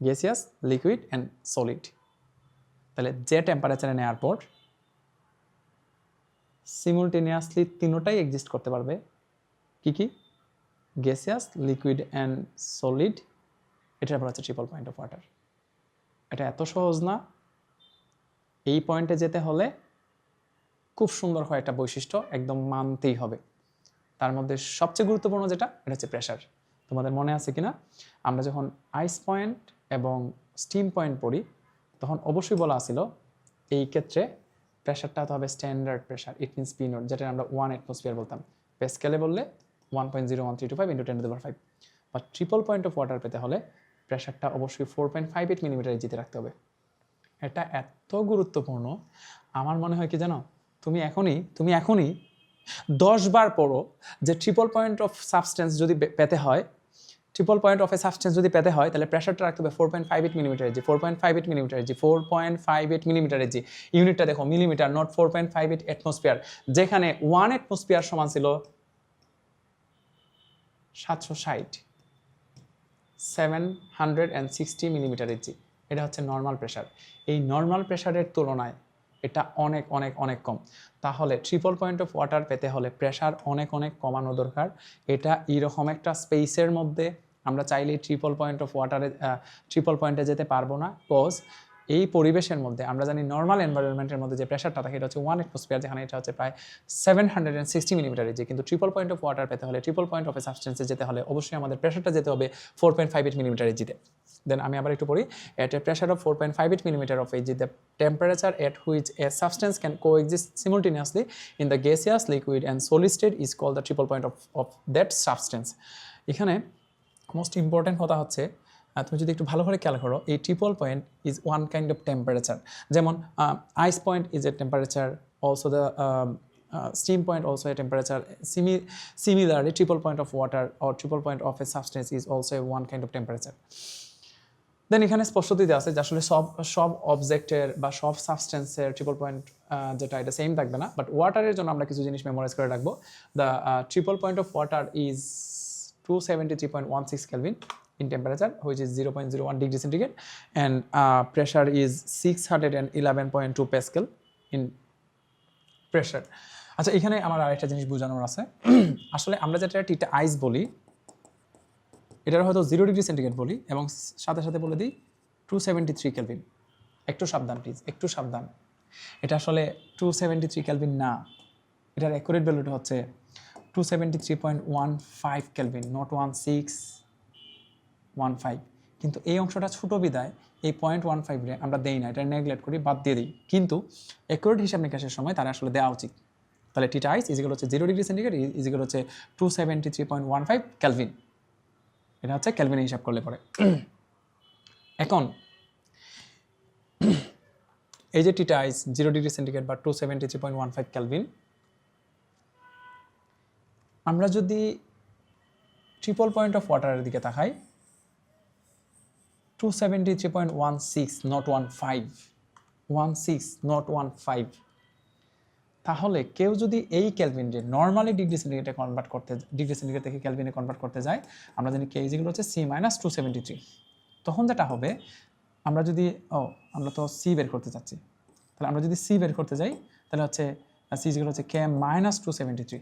গ্যাসিয়াস, লিকুইড অ্যান্ড সলিড। তাহলে যে টেম্পারেচারে নেওয়ার পর সিমুলটেনিয়াসলি 3টাই এক্সিস্ট করতে পারবে। কি কি? Gaseous, liquid and solid. এটার পর হচ্ছে ট্রিপল পয়েন্ট অফ ওয়াটার। এটা এত সহজ না। এই পয়েন্টে যেতে হলে খুব সুন্দর হয় একটা বৈশিষ্ট্য একদম মানতেই হবে। তার মধ্যে সবচেয়ে গুরুত্বপূর্ণ যেটা, এটা হচ্ছে প্রেশার। তোমাদের মনে আছে কিনা, আমরা যখন আইস পয়েন্ট এবং স্টিম পয়েন্ট পড়ি, তখন অবশ্যই বলা ছিল এই ক্ষেত্রে প্রেশারটা হতে হবে standard pressure, it means P not, যেটা আমরা 1 অ্যাটমসফিয়ার বলতাম। প্যাসকেলে বললে 1.01325 × 10⁵। বা ট্রিপল পয়েন্ট অফ ওয়াটার পেতে হলে প্রেশারটা অবশ্যই 4.58 মিলিমিটার জিতে রাখতে হবে। এটা এত গুরুত্বপূর্ণ, আমার মনে হয় কি জানো, তুমি এখনই 10 বার পড়ো যে ট্রিপল পয়েন্ট অফ সাবস্টেন্স যদি পেতে হয়, triple point of a substance যদি পেতে হয়, তাহলে প্রেশারটা রাখতে হবে 4.58 মিলিমিটার জি, 4.58 মিলিমিটার জি, 4.58 মিলিমিটার জি। ইউনিটটা দেখো মিলিমিটার, নট 4.58 অ্যাটমসফিয়ার, যেখানে 1 অ্যাটমসফিয়ার সমান ছিল 760 মিলিমিটার জি। এটা হচ্ছে নর্মাল প্রেশার। এই নর্মাল প্রেশারের তুলনায় এটা অনেক অনেক অনেক কম। তাহলে ট্রিপল পয়েন্ট অফ ওয়াটার পেতে হলে প্রেশার অনেক অনেক কমানো দরকার। এটা এইরকম একটা স্পেসের মধ্যে আমরা চাইলেই ট্রিপল পয়েন্টে যেতে পারবো না, বিকজ এই পরিবেশের মধ্যে আমরা জানি নর্মাল এনভায়রনমেন্টের মধ্যে যে প্রেশারটা থাকে এটা হচ্ছে 1 অ্যাটমসফিয়ার, যেখানে এটা হচ্ছে প্রায় 760 মিলিমিটার যে, কিন্তু ট্রিপল পয়েন্ট অফ ওয়াটার পেতে হলে, ট্রিপল পয়েন্ট অফ এ সাবস্টেন্সে যেতে হলে অবশ্যই আমাদের প্রেশারটা যেতে হবে 4.58 মিলিমিটার এজিতে। দেন আমি আবার একটু পড়ি, at a pressure of 4.58 millimetre of Hg the temperature at which a substance can coexist simultaneously in the gaseous, liquid and solid state is called the triple point of that substance. এখানে most important কথা হচ্ছে, তুমি যদি একটু ভালো করে খেয়াল করো, এই triple point is one kind of temperature. যেমন ice point is a temperature, also the steam point also a temperature. Similarly, triple point of water or triple point of a substance is also one kind of temperature. দেন এখানে স্পষ্টতই দেওয়া আছে যে আসলে সব অবজেক্টের বা সব সাবস্টেন্সের ট্রিপল পয়েন্ট যেটা এটা সেম থাকবে না, বাট ওয়াটারের জন্য আমরা কিছু জিনিস মেমোরাইজ করে রাখবো। The triple point of water is 273.16 Kelvin in temperature, which is 0.01 degree centigrade, and pressure is 611.2 Pascal in pressure. আচ্ছা, এখানে আমার আরেকটা জিনিস বোঝানোর আছে। আসলে আমরা যেটা টিটা আইস বলি, এটার হয়তো 0 ডিগ্রি সেন্টিগ্রেড বলি এবং সাথে সাথে বলে দিই 273 কেলভিন। একটু সাবধান প্লিজ, একটু সাবধান। এটা আসলে 273 কেলভিন না, এটার অ্যাকুরেট ভ্যালুটা হচ্ছে 273.15 কেলভিন, নট 1615। কিন্তু এই অংশটা ছোটো বিদায় এই 0.15 রে আমরা দেই না, এটা নেগলেক্ট করি, বাদ দিয়ে দিই। কিন্তু অ্যাকুরেট হিসাব নিকাশের সময় তারা আসলে দেওয়া উচিত। তাহলে টিটা আইস ইজিক্যাল হচ্ছে 0 ডিগ্রি সেন্টিগ্রেড ইজিক্যাল হচ্ছে 273.15 কেলভিন। এটা হচ্ছে ক্যালভিনে হিসাব করলে পরে। এখন এই যে টিটা আইস 0 ডিগ্রি সেন্টিগ্রেড বা 273.15 কেলভিন, আমরা যদি ট্রিপল পয়েন্ট অফ ওয়াটারের দিকে তাকাই 273.16 নট 16 নট 15, তাহলে কেউ যদি এই ক্যালভিনকে নর্মালি ডিগ্রি সেন্টিগ্রেডে কনভার্ট করতে, ডিগ্রি সেন্টিগ্রেড থেকে ক্যালভিনে কনভার্ট করতে যায়, আমরা জানি কে ইজিক্যাল হচ্ছে C-273। তখন যেটা হবে, আমরা যদি আমরা তো সি বের করতে চাচ্ছি, তাহলে আমরা যদি সি বের করতে যাই তাহলে হচ্ছে সি ইজিক্যাল হচ্ছে K-273।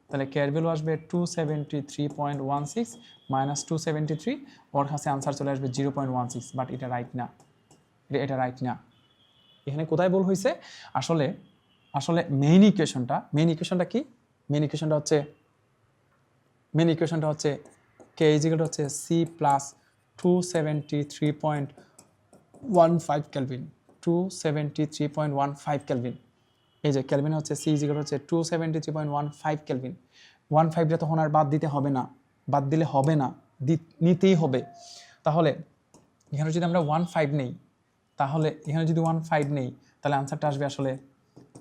তাহলে কে এর ভ্যালু আসবে 273.16 মাইনাস 273, ওর কাছে আনসার চলে আসবে 0.16, বাট এটা রাইট না, এটা রাইট না। এখানে কোথায় ভুল হয়েছে? আসলে মেইন ইকুয়েশনটা কি? মেইন ইকুয়েশনটা হচ্ছে কে ইজিক্যাল হচ্ছে সি প্লাস 273.15 কেলভিন, 273.15 কেলভিন। এই যে ক্যালভিন হচ্ছে সি ইজিক্যাল হচ্ছে 273.15 কেলভিন। 15টা তখন আর বাদ দিতে হবে না, বাদ দিলে হবে না, নিতেই হবে। তাহলে এখানে যদি আমরা 15 নেই, তাহলে আনসারটা আসবে আসলে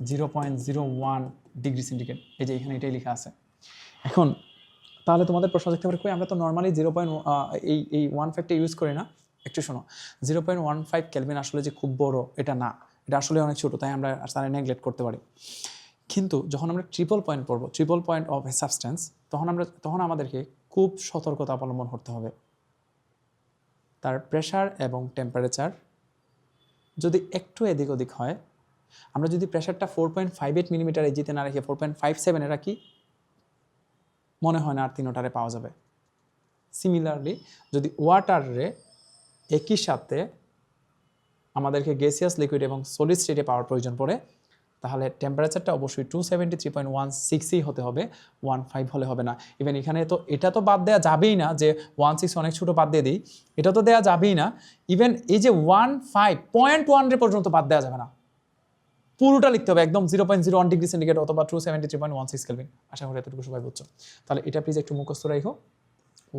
0.01 ডিগ্রি সেন্টিগ্রেড। এই যে এখানে এটাই লেখা আছে। এখন তাহলে তোমাদের প্রশ্ন দেখতে পারে, কই আমরা তো নর্মালি 0.15টা ইউজ করি না। একটু শোনো, 0.15 কেলভিন আসলে যে খুব বড় এটা না, এটা আসলে অনেক ছোটো, তাই আমরা তারা নেগলেক্ট করতে পারি। কিন্তু যখন আমরা ট্রিপল পয়েন্ট পড়বো, triple point of a substance, তখন আমাদেরকে খুব সতর্কতা অবলম্বন করতে হবে। তার প্রেশার এবং টেম্পারেচার যদি একটু এদিক ওদিক হয়, আমরা যদি প্রেশারটা 4.58 মিলিমিটার এজিতে না রেখে 4.57 রাখি, মনে হয় না আর 3টারে পাওয়া যাবে। সিমিলারলি যদি ওয়াটারে একই সাথে আমাদেরকে গ্যাসিয়াস, লিকুইড এবং সলিড স্টেটে পাওয়ার প্রয়োজন পড়ে, তাহলে টেম্পারেচারটা অবশ্যই 273.16ই হতে হবে, 15 হলে হবে না। ইভেন এখানে তো এটা তো বাদ দেওয়া যাবেই না যে 16 অনেক ছোটো, বাদ দিয়ে দিই, এটা তো দেওয়া যাবেই না। ইভেন এই যে 15.1 পর্যন্ত বাদ দেওয়া যাবে না, পুরোটা লিখতে হবে একদম 0.01 ডিগ্রি সেন্টিগ্রেড অথবা 273.16 কেলভিন। আশা করি এতটুকু সবাই বুঝছো। তাহলে এটা প্লিজ একটু মুখস্থ রাখো।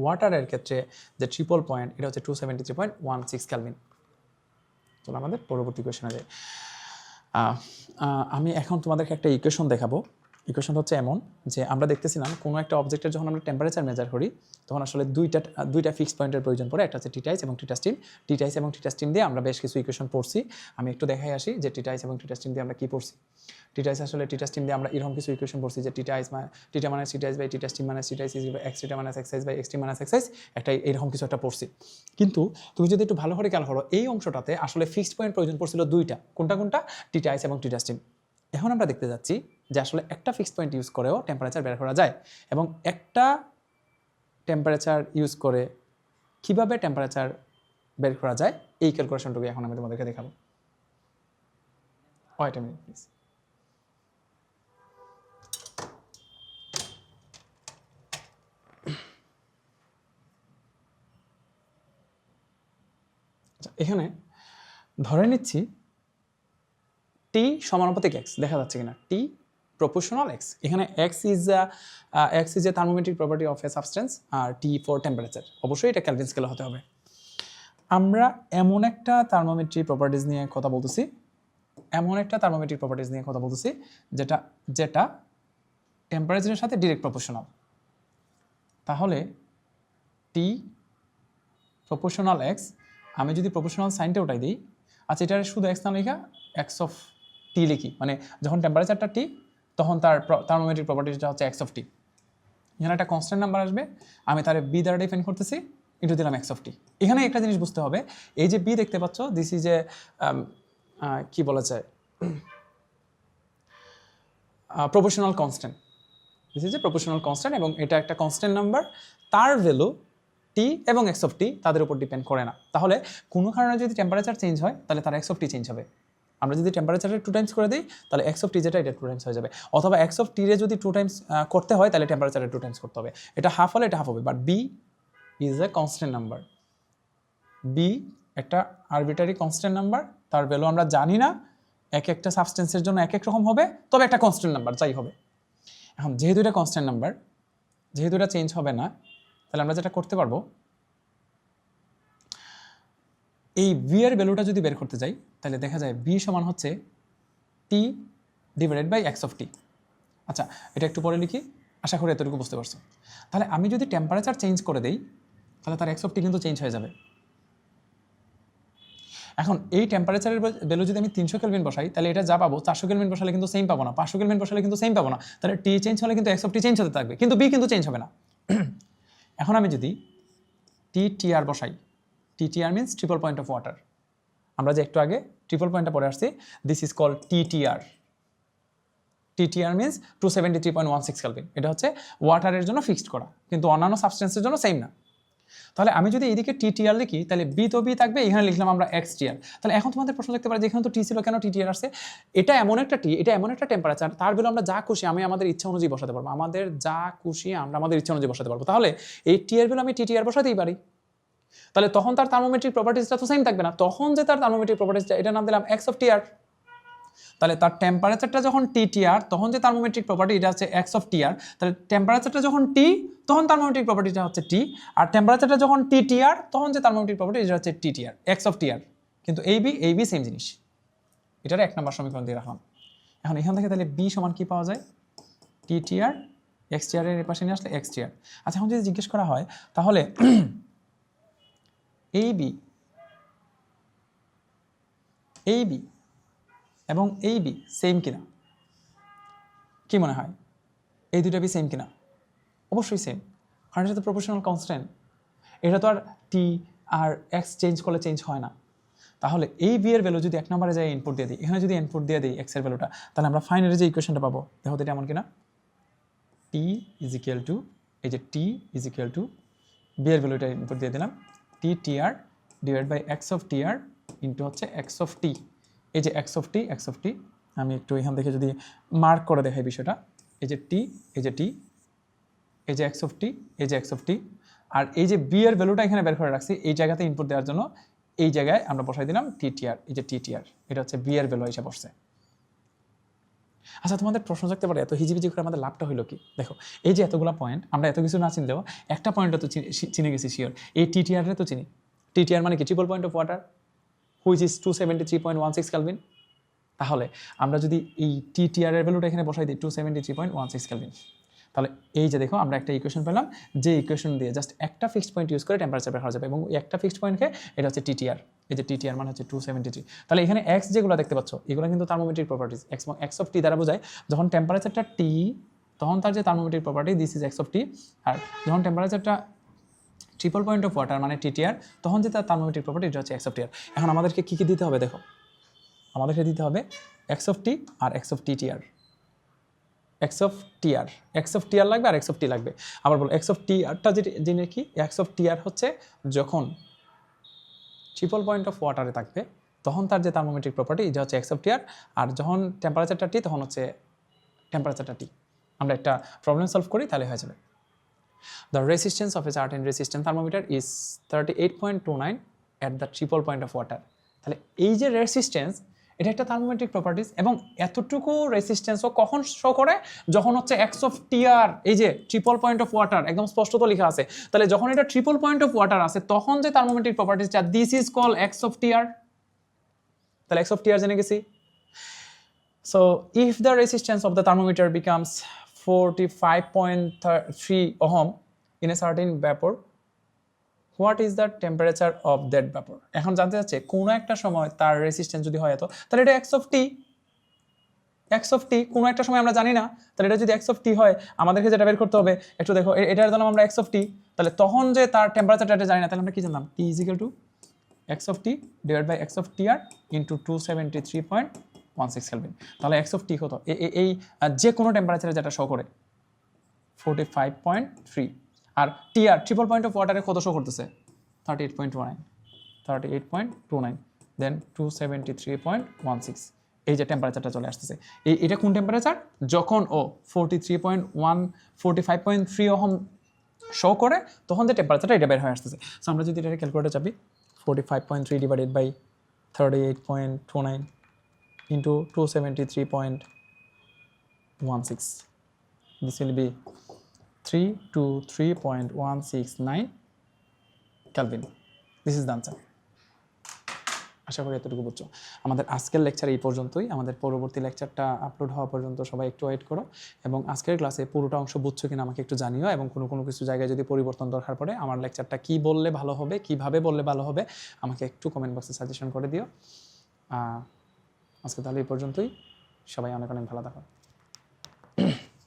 ওয়াটারের ক্ষেত্রে যে ট্রিপল পয়েন্ট, এটা হচ্ছে 273.16 কেলভিন। চলো আমাদের পরবর্তী কোয়েশনে যাই। আমি এখন তোমাদেরকে একটা ইকুয়েশন দেখাবো। ইকুয়েশনটা হচ্ছে এমন যে, আমরা দেখতেছিলাম কোনো একটা অবজেক্টের যখন আমরা টেম্পারেচার মেজার করি, তখন আসলে দুইটা ফিক্সড পয়েন্টের প্রয়োজন পড়ে। একটা হচ্ছে টিটাইস এবং টিটাস্টিম। টিটাইস এবং টিটাস্টিম দিয়ে আমরা বেশ কিছু ইকুয়েশন পড়ছি। আমি একটু দেখাই আসি যে টিটাইস এবং টিটাস্টিম দিয়ে আমরা কী পড়ছি। টিটাস্টিম দিয়ে আমরা এরকম কিছু ইকুয়েশন পড়ছি যে theta minus theta ice by theta steam minus theta ice is X theta minus X ice by x T minus X ice, একটা এরকম কিছু একটা পড়ছি। কিন্তু তুমি যদি একটু ভালো করে খেয়াল করো, এই অংশটাতে আসলে ফিক্সড পয়েন্ট প্রয়োজন পড়ছিল দুইটা। কোনটা? টিটাইস এবং টিটাস্টিম। এখন আমরা দেখতে যাচ্ছি যে আসলে একটা ফিক্সড পয়েন্ট ইউজ করেও টেম্পারেচার বের করা যায়, এবং একটা টেম্পারেচার ইউজ করে কিভাবে টেম্পারেচার বের করা যায় এই ক্যালকুলেশনটুকু এখন আমি তোমাদেরকে দেখাবো। Wait a minute please. এখানে ধরে নিচ্ছি টি সমানুপাতিক এক্স, দেখা যাচ্ছে কিনা, টি প্রপোর্শনাল এক্স। এখানে X is a thermometric property of a substance আর টি ফর টেম্পারেচার। অবশ্যই এটা কেলভিন স্কেলে হতে হবে। আমরা এমন একটা থার্মোমেট্রিক প্রপার্টিজ নিয়ে কথা বলতেছি, যেটা টেম্পারেচারের সাথে ডিরেক্ট প্রপোর্শনাল। তাহলে টি প্রপোর্শনাল এক্স, আমি যদি প্রপোর্শনাল সাইনটা উঠাই দিই, আচ্ছা এটার শুধু এক্স না লেখা এক্স অফ টি লিখি, মানে যখন টেম্পারেচারটা টি তখন তার থার্মোমেট্রিক প্রপার্টিটা হচ্ছে এক্স অফ টি। এখানে একটা কনস্ট্যান্ট নাম্বার আসবে, আমি তার বি দ্বারা ডিফাইন করতেছি, ইন্টু দিলাম এক্স অফ টি। এখানে একটা জিনিস বুঝতে হবে, এই যে বি দেখতে পাচ্ছ, দিস ইজ এ কি বলা যায়, proportional constant. This is A proportional constant এবং এটা একটা কনস্ট্যান্ট নাম্বার, তার ভ্যালু টি এবং এক্স অফ টি তাদের উপর ডিপেন্ড করে না। তাহলে কোনো কারণে যদি টেম্পারেচার চেঞ্জ হয় তাহলে তার এক্স অফ টি চেঞ্জ হবে। আমরা যদি টেম্পারেচারে 2 টাইমস করে দিই তাহলে এক্স অফ টি যেটা এটা 2 টাইমস হয়ে যাবে, অথবা এক্স অফ টিরে যদি 2 টাইমস করতে হয় তাহলে টেম্পারেচারে 2 টাইমস করতে হবে। এটা হাফ হলে এটা হাফ হবে, but B is a constant number. B একটা আরবিটারি কনস্ট্যান্ট নাম্বার, তার ভ্যালু আমরা জানি না, এক একটা সাবস্টেন্সের জন্য এক এক রকম হবে, তবে একটা কনস্ট্যান্ট নাম্বার যাই হবে। এখন যেহেতু এটা কনস্ট্যান্ট নাম্বার, যেহেতু এটা চেঞ্জ হবে না, তাহলে আমরা যেটা করতে পারবো, এই ভি এর ভ্যালুটা যদি বের করতে যাই তাহলে দেখা যায় ভি সমান হচ্ছে T divided by X of টি। আচ্ছা এটা একটু পরে লিখি, আশা করি এতটুকু বুঝতে পারছো। তাহলে আমি যদি টেম্পারেচার চেঞ্জ করে দেই তাহলে তার এক্স অফ টি কিন্তু চেঞ্জ হয়ে যাবে। এখন এই টেম্পারেচারের ভ্যালু যদি আমি 300 কেলভিন বসাই তাহলে এটা যা পাবো 400 কেলভিন বসালে কিন্তু সেম পাবো না, 500 কেলভিন বসালে কিন্তু সেম পাবো না। তাহলে টি চেঞ্জ হলে কিন্তু এক্স অফ টি চেঞ্জ হতে থাকবে, কিন্তু বি কিন্তু চেঞ্জ হবে না। এখন আমি যদি টি টি আর বসাই, T T R means triple point of water, আমরা যে একটু আগে ট্রিপল পয়েন্টটা পরে আসছি, this is called TTR. TTR means 273.16 kelvin. এটা হচ্ছে ওয়াটারের জন্য ফিক্সড করা, কিন্তু অন্যান্য সাবস্টেন্সের জন্য সেম না। তাহলে আমি যদি এইদিকে টিটিআর লিখি তাহলে বি তো বি থাকবে, এখানে লিখলাম আমরা এক্স টিআর। তাহলে এখন তোমাদের প্রশ্ন দেখতে পারে যে এখানে তো টি ছিল, কেন টিটিআর আসছে? এটা এমন একটা টি, এটা এমন একটা টেম্পারেচার, তার ভ্যালু আমরা যা খুশি আমি আমাদের ইচ্ছা অনুযায়ী বসাতে পারবো, আমাদের যা খুশি আমরা আমাদের ইচ্ছা অনুযায়ী বসাতে পারবো। তাহলে এই টি এর ভ্যালু আমি টিটিআর বসাতেই পারি। তাহলে তখন তার থার্মোমেট্রিক প্রপার্টিজটা তো সেম থাকবে না, তখন যে তার থার্মোমেট্রিক প্রপার্টিজটা, এটা নাম দিলাম এক্স অফ টিআর। তাহলে তার টেম্পারেচারটা যখন টিটিআর তখন যে থার্মোমেট্রিক প্রপার্টি এটা হচ্ছে এক্স অফ টিআর। তাহলে টেম্পারেচারটা যখন টি তখন থার্মোমেট্রিক প্রপার্টিটা হচ্ছে টি, আর টেম্পারেচারটা যখন টিটিআর তখন যে থার্মোমেট্রিক প্রপার্টি এটা হচ্ছে টিটিআর, এক্স অফ টিআর। কিন্তু এই বি সেম জিনিস, এটার 1 নম্বর সমীকরণ দিয়ে রাখলাম। এখন এখান থেকে তাহলে বি সমান কি পাওয়া যায়? টিটিআর এক্স টিআর এর পাশে নিয়ে আসলে এক্স টিআর। আচ্ছা এখন যদি জিজ্ঞেস করা হয় তাহলে এই বি এবং এই বি সেম কিনা, কি মনে হয় এই দুইটা বি সেম কিনা? অবশ্যই সেম, কারণ এটা তো প্রপোর্শনাল কনস্ট্যান্ট, এটা তো আর টি আর এক্স চেঞ্জ করলে চেঞ্জ হয় না। তাহলে এই বি এর ভ্যালু যদি 1 নম্বরে যায় ইনপুট দিয়ে দিই, এখানে যদি ইনপুট দিয়ে দিই এক্স এর ভ্যালুটা, তাহলে আমরা ফাইনালি যে ইকুয়েশনটা পাবো দেখো তো এটা এমন কিনা, টি ইজ ইকুয়াল টু, এই যে T is equal to B এর ভ্যালুটা ইনপুট দিয়ে দিলাম, T T R divide by X of T R into হচ্ছে এক্স অফ টি। এই যে এক্স অফ টি আমি একটু এখান থেকে যদি মার্ক করে দেখাই বিষয়টা, এই যে টি, এই যে টি, এই যে এক্স অফ টি, এই যে এক্স অফ টি, আর এই যে বি এর ভ্যালুটা এখানে বের করে রাখছি এই জায়গাতে ইনপুট দেওয়ার জন্য, এই জায়গায় আমরা বসাই দিলাম টিটিআর, এই যে টিটিআর এটা হচ্ছে বি এর ভ্যালু এসে বসছে। আচ্ছা তোমাদের প্রশ্ন থাকতে পারে এত হিজিবিজি করে আমাদের লাভটা হলো কি? দেখো এই যে এতগুলো পয়েন্ট, আমরা এত কিছু না চিনলেও একটা পয়েন্টও তো চিনে গেছি শিওর, এই টিটিআরে তো চিনি। টিটিআর মানে কি? Triple point of water, which is 273.16 kelvin. তাহলে আমরা যদি এই টিটিআর এর ভ্যালুটা এখানে বসাই দিই 273.16 কেলভিন, তাহলে এই যে দেখো আমরা একটা ইকুয়েশন পেলাম, যে ইকুয়েশন দিয়ে জাস্ট একটা ফিক্সড পয়েন্ট ইউজ করে টেম্পারেচার বের করা যাবে, এবং এই একটা ফিক্সড পয়েন্টকে এটা হচ্ছে টিটিআর, এই যে টিটিআর মানে হচ্ছে 273। তাহলে এখানে এক্স যেগুলো দেখতে পাচ্ছ এগুলো কিন্তু thermometric properties, X of T দ্বারা বোঝায় যখন টেম্পারেচারটা টি তখন তার যে thermometric property this is X of T, আর যখন টেম্পারেচারটা ট্রিপল পয়েন্ট অফ ওয়াটার মানে টিটিআর তখন যে তার থার্মোমেট্রিক প্রপার্টি এটা হচ্ছে এক্স অফ টিআর। এখন আমাদেরকে কী কী দিতে হবে দেখো, আমাদেরকে দিতে হবে এক্স অফ টি আর x of TTR, x of TR লাগবে আর এক্স অফ টি লাগবে। আবার বলো এক্স অফ টিআরটা যেটা জেনে কি, এক্স অফ টিআর হচ্ছে যখন ট্রিপল পয়েন্ট অফ ওয়াটারে থাকবে তখন তার যে থার্মোমেট্রিক প্রপার্টি এটা হচ্ছে এক্স অফ টি আর, আর যখন টেম্পারেচারটা টি তখন হচ্ছে টেম্পারেচারটা টি। আমরা একটা প্রবলেম সলভ করি তাহলে হয়ে যাবে। The resistance of a certain resistance thermometer is 38.29 at the triple point of water. তাহলে এই যে রেসিস্ট্যান্স এটা একটা থার্মোমেট্রিক প্রপার্টিজ, এবং এতটুকু রেসিস্ট্যান্সও কখন শো করে যখন হচ্ছে এক্স অফ টিআর, এই যে ট্রিপল পয়েন্ট অফ ওয়াটার একদম স্পষ্টত লেখা আছে। তাহলে যখন এটা ট্রিপল পয়েন্ট অফ ওয়াটার আছে তখন যে থার্মোমেট্রিক প্রপার্টিজটা this is call X of TR. তাহলে এক্স অফ টিআর জেনে গেছি। So if the resistance of the thermometer becomes 45.3 ohm in a certain vapor, what is the temperature of that vapor? এখন জানতে চাচ্ছে কোন একটা সময় তার রেসিস্ট্যান্স যদি হয় এত, তাহলে এটা X of T. X of T কোনো একটা সময় আমরা জানি না, তাহলে এটা যদি এক্স অফ টি হয় আমাদেরকে যেটা বের করতে হবে একটু দেখো, এটার দিলাম আমরা এক্স অফ টি, তাহলে তখন যে তার টেম্পারেচারটা এটা জানি না, তাহলে আমরা কি জানলাম T is equal to X of T divide by X of T R into 273.16 kelvin. তাহলে এক্স অফ টি কত, এই যে কোনো টেম্পারেচারে যেটা শো করে 45.3, আর T R triple point of ওয়াটারে কত শো করতেছে 38.29, দেন 273.16, এই যে টেম্পারেচারটা চলে আসতেছে। এটা কোন টেম্পারেচার, যখন ও 45.3 ওহম শো করে তখন যে টেম্পারেচারটা এটা বের হয়ে আসতেছে। সো আমরা যদি এটা ক্যালকুলেটর চাপি 45.3 divided by 38.29 into 273.16, this will be 323.169 Kelvin. This is the answer. আশা করি এতটুকু বুঝছো। আমাদের আজকের লেকচার এই পর্যন্তই। আমাদের পরবর্তী লেকচারটা আপলোড হওয়া পর্যন্ত সবাই একটু ওয়েট করো, এবং আজকের ক্লাসে পুরোটা অংশ বুঝছো কিনা আমাকে একটু জানিও, এবং কোনো কিছু জায়গায় যদি পরিবর্তন দরকার পড়ে আমার লেকচারটা কী বললে ভালো হবে, কীভাবে বললে ভালো হবে আমাকে একটু কমেন্ট বক্সে সাজেশন করে দিও। আজকে তাহলে এই পর্যন্তই। সবাই অনেক অনেক ভালো থাকো।